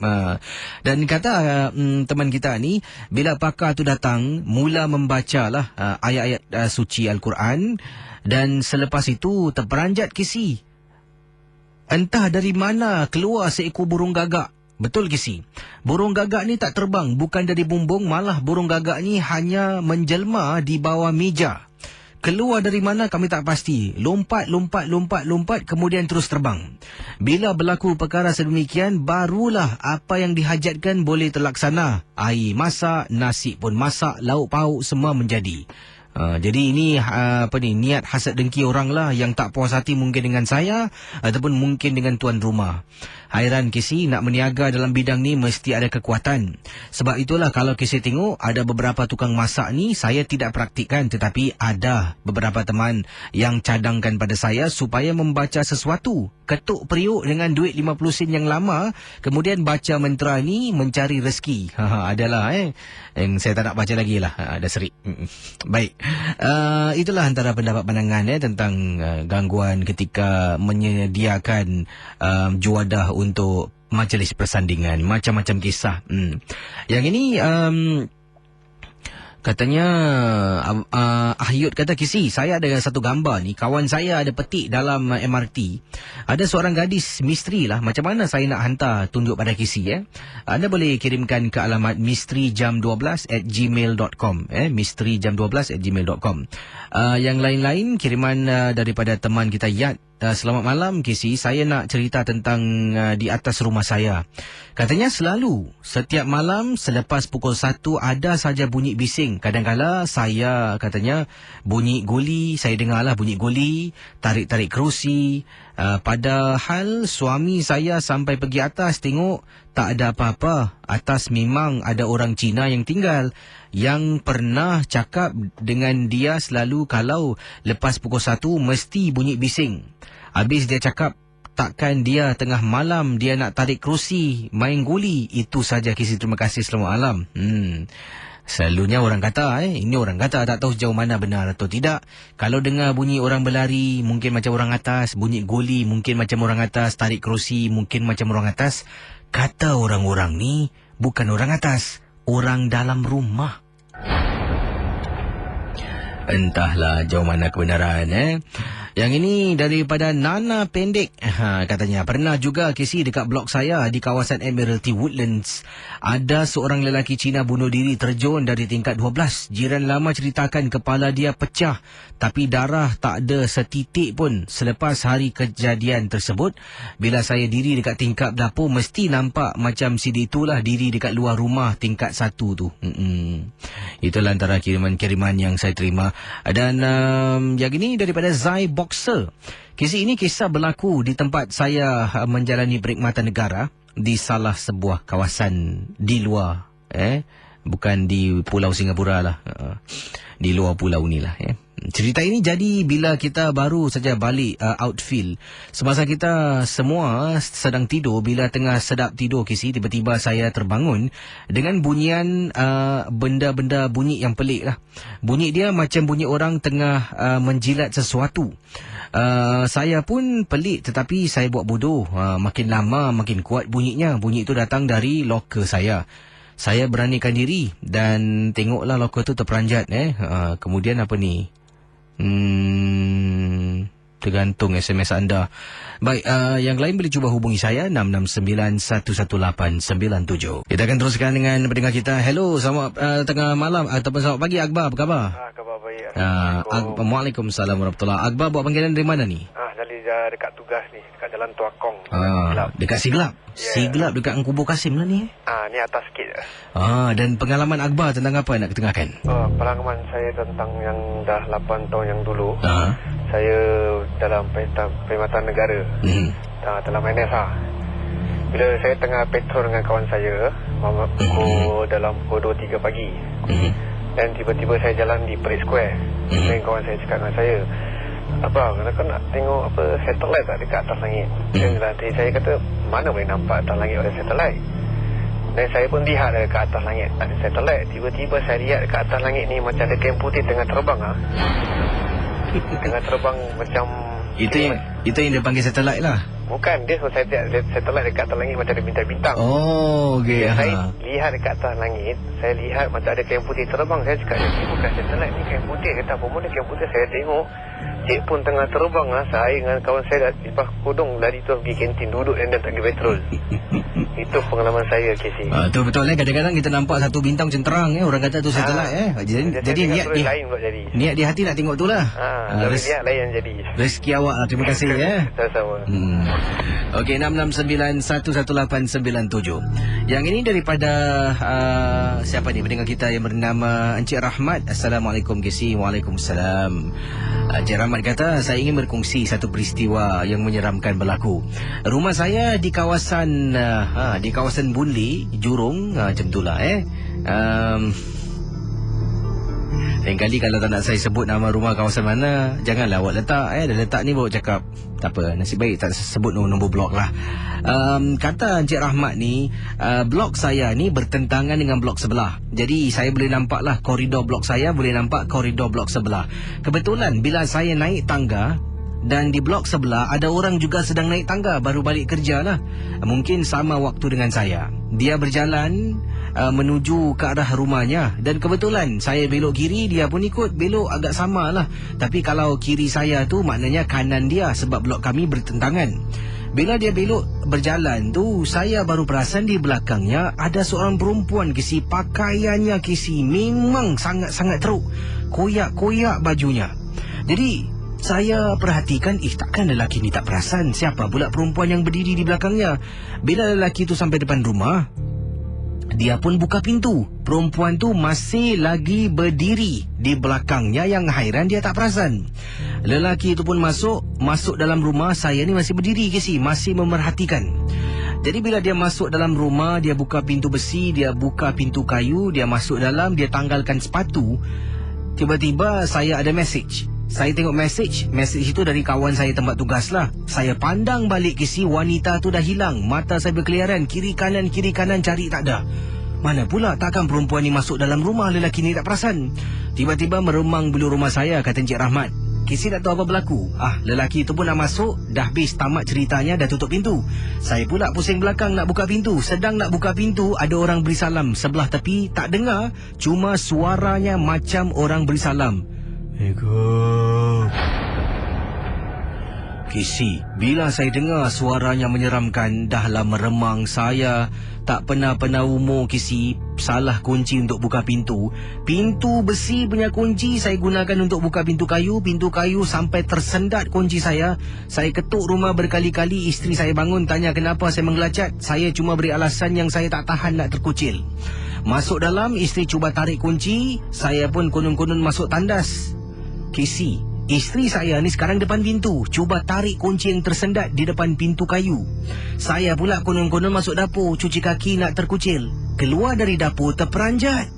Dan kata teman kita ni, bila pakar tu datang, mula membacalah ayat-ayat suci Al-Quran, dan selepas itu terperanjat kisi. Entah dari mana keluar seekor burung gagak. Betul kisi. Burung gagak ni tak terbang, bukan dari bumbung, malah burung gagak ni hanya menjelma di bawah meja. Keluar dari mana kami tak pasti. Lompat, kemudian terus terbang. Bila berlaku perkara sedemikian, barulah apa yang dihajatkan boleh terlaksana. Air masak, nasi pun masak, lauk pauk semua menjadi. Jadi ini niat hasad dengki orang lah yang tak puas hati mungkin dengan saya ataupun mungkin dengan tuan rumah. Hairan kisi, nak meniaga dalam bidang ni mesti ada kekuatan. Sebab itulah kalau kisi tengok ada beberapa tukang masak ni saya tidak praktikkan, tetapi ada beberapa teman yang cadangkan pada saya supaya membaca sesuatu. Ketuk periuk dengan duit 50 sen yang lama, kemudian baca mantra ni mencari rezeki. Adalah yang saya tak nak baca lagi lah. Ada serik. Baik. Itulah antara pendapat pandangan tentang gangguan ketika menyediakan juadah untuk majlis persandingan. Macam-macam kisah. Yang ini Katanya Ahyud kata, Kisi, saya ada satu gambar ni. Kawan saya ada petik dalam MRT. Ada seorang gadis misteri lah. Macam mana saya nak hantar tunjuk pada Kisi? Anda boleh kirimkan ke alamat misterijam12@gmail.com. Misterijam12@gmail.com. Yang lain-lain kiriman daripada teman kita Yat. Selamat malam Kisi, saya nak cerita tentang di atas rumah saya. Katanya selalu setiap malam selepas pukul 1 ada saja bunyi bising. Kadang-kala saya katanya bunyi guli, saya dengarlah bunyi guli, tarik-tarik kerusi. Padahal suami saya sampai pergi atas tengok tak ada apa-apa. Atas memang ada orang Cina yang tinggal. Yang pernah cakap dengan dia selalu kalau lepas pukul 1 mesti bunyi bising. Habis dia cakap takkan dia tengah malam dia nak tarik kerusi, main guli. Itu saja Kisi, terima kasih, selamat malam. Selalunya orang kata, ini orang kata, tak tahu sejauh mana benar atau tidak. Kalau dengar bunyi orang berlari, mungkin macam orang atas. Bunyi guli, mungkin macam orang atas. Tarik kerusi, mungkin macam orang atas. Kata orang-orang ni, bukan orang atas, orang dalam rumah. Entahlah jauh mana kebenaran. Yang ini daripada Nana Pendek. Katanya, pernah juga Kisi dekat blok saya di kawasan Admiralty Woodlands. Ada seorang lelaki Cina bunuh diri terjun dari tingkat 12. Jiran lama ceritakan kepala dia pecah. Tapi darah tak ada setitik pun. Selepas hari kejadian tersebut, bila saya diri dekat tingkap dapur, mesti nampak macam si itulah diri dekat luar rumah tingkat 1 tu. Itulah antara kiriman-kiriman yang saya terima. Dan yang ini daripada Zai Boxer. Kisi, ini kisah berlaku di tempat saya menjalani perkhidmatan negara di salah sebuah kawasan di luar. Bukan di Pulau Singapura lah. Di luar pulau ni lah. Cerita ini jadi bila kita baru saja balik outfield. Semasa kita semua sedang tidur, bila tengah sedap tidur Kisi, tiba-tiba saya terbangun dengan bunyian benda-benda bunyi yang pelik lah. Bunyi dia macam bunyi orang tengah menjilat sesuatu. Saya pun pelik, tetapi saya buat bodoh. Makin lama makin kuat bunyinya. Bunyi itu datang dari loker saya. Saya beranikan diri dan tengoklah loker tu terperanjat. Kemudian apa ni? Tergantung SMS anda. Baik, yang lain boleh cuba hubungi saya 669-11897. Kita akan teruskan dengan pendengar kita. Hello, selamat tengah malam ataupun selamat pagi Akbar, apa khabar? Khabar baik. Waalaikumsalam warahmatullahi. Akbar buat panggilan dari mana ni? Dari dekat tugas ni, dekat Jalan Tuakong. Dekat Siglap. Yeah. Siglap dekat Kubur Kasim lah ni. Ni atas sikit. Dan pengalaman Akbar tentang apa nak ketengahkan? Pengalaman saya tentang yang dah 8 tahun yang dulu. Saya dalam perkhidmatan negara. Dalam NS Bila saya tengah petrol dengan kawan saya, dalam pukul 2-3 pagi. Dan tiba-tiba saya jalan di Parade Square. Dan kawan saya cakap dengan saya, abang, kau nak tengok apa satelit tak dekat atas langit? Dan saya kata, mana boleh nampak atas langit ada satelit? Dan saya pun lihat dekat atas langit ada satelit. Tiba-tiba saya lihat dekat atas langit ni macam ada kain putih tengah terbang. Tengah terbang macam Itu yang dia panggil satelit lah. Bukan, dia saya lihat satelit dekat atas langit macam ada bintang-bintang. Okey. Saya lihat dekat atas langit, saya lihat macam ada kain putih terbang. Saya cakap, ini bukan satelit, ni kain putih. Kata, apa mana kain putih? Saya tengok cik pun tengah terbang. Saya dengan kawan saya dah lepas kudung lari tu pergi kantin, duduk dan tak pergi petrol. Itu pengalaman saya, Casey. Tu betul kadang-kadang kita nampak satu bintang macam terang orang kata tu satelit Jadi niat di hati nak tengok tu lah. Niat lain yang jadi. Rezeki awak lah. Terima kasih Sama-sama. Okey, 669-11897. Yang ini daripada siapa ni? Pendengar kita yang bernama Encik Rahmat. Assalamualaikum Casey. Waalaikumsalam. Encik Rahmat kata, saya ingin berkongsi satu peristiwa yang menyeramkan berlaku. Rumah saya di kawasan Boon Lay, Jurong, macam itulah lain kali kalau tak nak saya sebut nama rumah kawasan mana, janganlah awak letak dah letak ni bawa cakap. Tak apa, nasib baik tak sebut nombor blok lah. Kata Encik Rahmat ni, blok saya ni bertentangan dengan blok sebelah. Jadi saya boleh nampak lah koridor blok saya, boleh nampak koridor blok sebelah. Kebetulan bila saya naik tangga, dan di blok sebelah ada orang juga sedang naik tangga, baru balik kerja lah. Mungkin sama waktu dengan saya. Dia berjalan menuju ke arah rumahnya. Dan kebetulan saya belok kiri, dia pun ikut belok agak sama lah. Tapi kalau kiri saya tu maknanya kanan dia, sebab blok kami bertentangan. Bila dia belok berjalan tu, saya baru perasan di belakangnya ada seorang perempuan kisi. Pakaiannya kisi memang sangat-sangat teruk, koyak-koyak bajunya. Jadi saya perhatikan, takkan lelaki ni tak perasan siapa pula perempuan yang berdiri di belakangnya. Bila lelaki tu sampai depan rumah, dia pun buka pintu. Perempuan tu masih lagi berdiri di belakangnya. Yang hairan dia tak perasan. Lelaki itu pun masuk dalam rumah. Saya ni masih berdiri masih memerhatikan. Jadi bila dia masuk dalam rumah, dia buka pintu besi, dia buka pintu kayu, dia masuk dalam, dia tanggalkan sepatu. Tiba-tiba saya ada mesej. Saya tengok mesej itu dari kawan saya tempat tugas lah. Saya pandang balik wanita tu dah hilang. Mata saya berkeliaran kiri kanan cari tak ada. Mana pula takkan perempuan ni masuk dalam rumah, lelaki ni tak perasan. Tiba-tiba meremang bulu rumah saya, kata Encik Rahmat. Tak tahu apa berlaku. Lelaki tu pun nak masuk, dah habis tamat ceritanya, dah tutup pintu. Saya pula pusing belakang nak buka pintu. Sedang nak buka pintu, ada orang beri salam sebelah tepi. Tak dengar, cuma suaranya macam orang beri salam. Bila saya dengar suaranya menyeramkan, dahlah meremang. Saya tak pernah umur salah kunci untuk buka pintu. Pintu besi punya kunci saya gunakan untuk buka pintu kayu. Pintu kayu sampai tersendat kunci saya. Saya ketuk rumah berkali-kali. Isteri saya bangun tanya kenapa saya menggelacat. Saya cuma beri alasan yang saya tak tahan nak terkucil. Masuk dalam, isteri cuba tarik kunci. Saya pun konon-konon masuk tandas. Isteri saya ni sekarang depan pintu, cuba tarik kunci yang tersendat di depan pintu kayu. Saya pula konon-konon masuk dapur, cuci kaki nak terkucil. Keluar dari dapur terperanjat.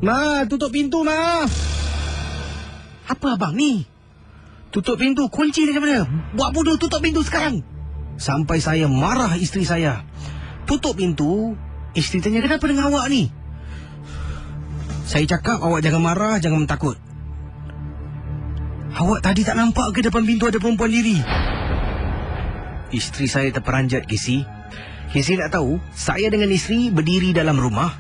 Ma, tutup pintu, Ma. Apa abang ni? Tutup pintu, kunci macam mana? Buat bodoh, tutup pintu sekarang. Sampai saya marah isteri saya. Tutup pintu. Isteri tanya, kenapa dengan awak ni? Saya cakap, awak jangan marah, jangan takut. Awak tadi tak nampak ke depan pintu ada perempuan diri? Isteri saya terperanjat, Kisi tak tahu, saya dengan isteri berdiri dalam rumah,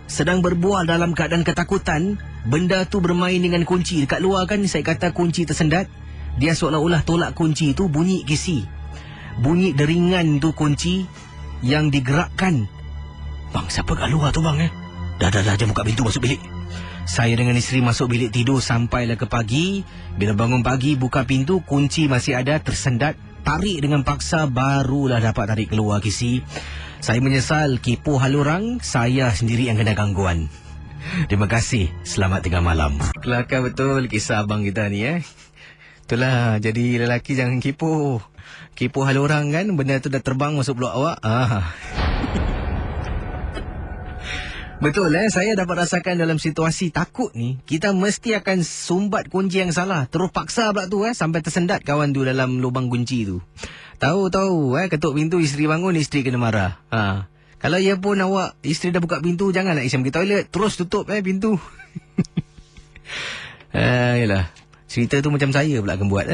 sedang berbual dalam keadaan ketakutan. Benda tu bermain dengan kunci. Dekat luar kan saya kata kunci tersendat. Dia seolah-olah tolak kunci tu, bunyi Kisi. Bunyi deringan tu kunci yang digerakkan. Bang, siapa kat luar tu bang? Dah, jangan buka pintu, masuk bilik. Saya dengan isteri masuk bilik tidur sampailah ke pagi. Bila bangun pagi, buka pintu, kunci masih ada, tersendat. Tarik dengan paksa, barulah dapat tarik keluar, Kisi. Saya menyesal, kipu hal orang, saya sendiri yang kena gangguan. Terima kasih, selamat tengah malam. Kelakar betul kisah abang kita ni, Itulah, jadi lelaki jangan kipu. Kipu hal orang kan, benda tu dah terbang masuk blok awak. Betul saya dapat rasakan dalam situasi takut ni, kita mesti akan sumbat kunci yang salah. Terus paksa pula tu sampai tersendat kawan tu dalam lubang kunci tu. Tahu ketuk pintu, isteri bangun, isteri kena marah. Kalau ya pun awak, isteri dah buka pintu, janganlah isam pergi toilet, terus tutup pintu. Yalah, cerita tu macam saya pula akan buat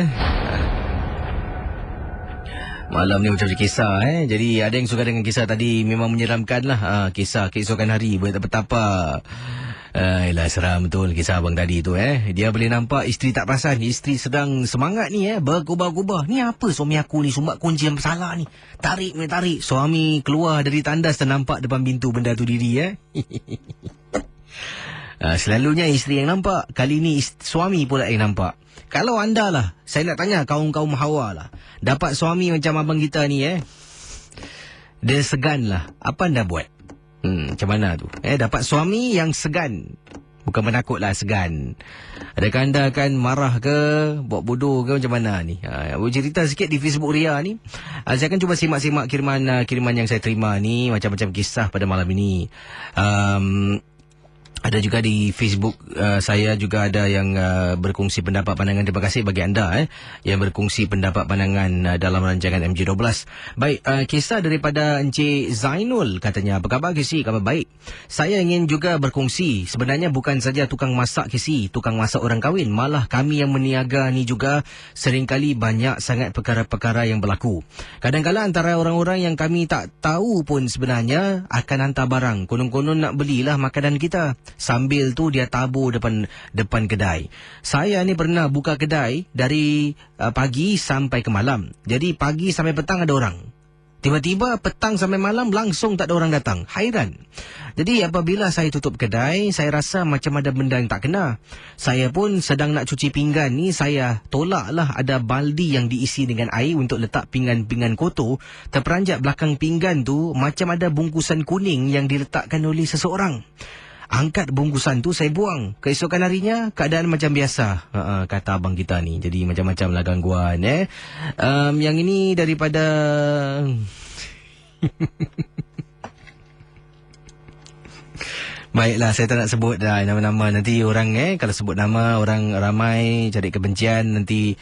Malam ni macam kisah Jadi ada yang suka dengan kisah tadi, memang menyeramkan lah. Kisah keesokan hari, betapa Yelah, seram betul kisah abang tadi tu Dia boleh nampak isteri tak perasan, isteri sedang semangat ni berkubah-kubah. Ni apa suami aku ni, sumbat kunci yang salah ni. Tarik. Suami keluar dari tandas, ternampak depan pintu benda tu diri Selalunya isteri yang nampak, kali ni suami pula yang nampak. Kalau anda lah, saya nak tanya kaum-kaum Hawa lah, dapat suami macam abang kita ni dia segan lah, apa anda buat? Macam mana tu? Dapat suami yang segan, bukan menakut lah, segan. Adakah anda akan marah ke, buat bodoh ke, macam mana ni? Cerita sikit di Facebook Ria ni. Saya akan cuba simak-simak kiriman yang saya terima ni, macam-macam kisah pada malam ini. Ada juga di Facebook saya juga ada yang berkongsi pendapat pandangan. Terima kasih bagi anda yang berkongsi pendapat pandangan dalam rancangan MJ12. Baik, kisah daripada Encik Zainul katanya, apa khabar KC? Khabar baik. Saya ingin juga berkongsi, sebenarnya bukan saja tukang masak KC, tukang masak orang kahwin, malah kami yang meniaga ni juga seringkali banyak sangat perkara-perkara yang berlaku. Kadang-kadang antara orang-orang yang kami tak tahu pun sebenarnya akan hantar barang, konon-konon nak belilah makanan kita. Sambil tu dia tabur depan kedai. Saya ni pernah buka kedai dari pagi sampai ke malam. Jadi pagi sampai petang ada orang. Tiba-tiba petang sampai malam langsung tak ada orang datang. Hairan. Jadi apabila saya tutup kedai, saya rasa macam ada benda yang tak kena. Saya pun sedang nak cuci pinggan ni, saya tolaklah ada baldi yang diisi dengan air untuk letak pinggan-pinggan kotor. Terperanjat belakang pinggan tu macam ada bungkusan kuning yang diletakkan oleh seseorang. Angkat bungkusan tu, saya buang. Keesokan harinya, keadaan macam biasa. Kata abang kita ni. Jadi macam-macam lah gangguan. Yang ini daripada... Baiklah, saya tak nak sebut dah nama-nama. Nanti orang kalau sebut nama, orang ramai cari kebencian. Nanti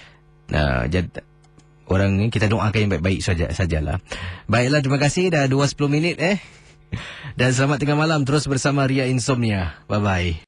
orang ni kita doakan yang baik-baik sajalah. Baiklah, terima kasih. Dah 2:10 Dan selamat tengah malam terus bersama Ria Insomnia. Bye-bye.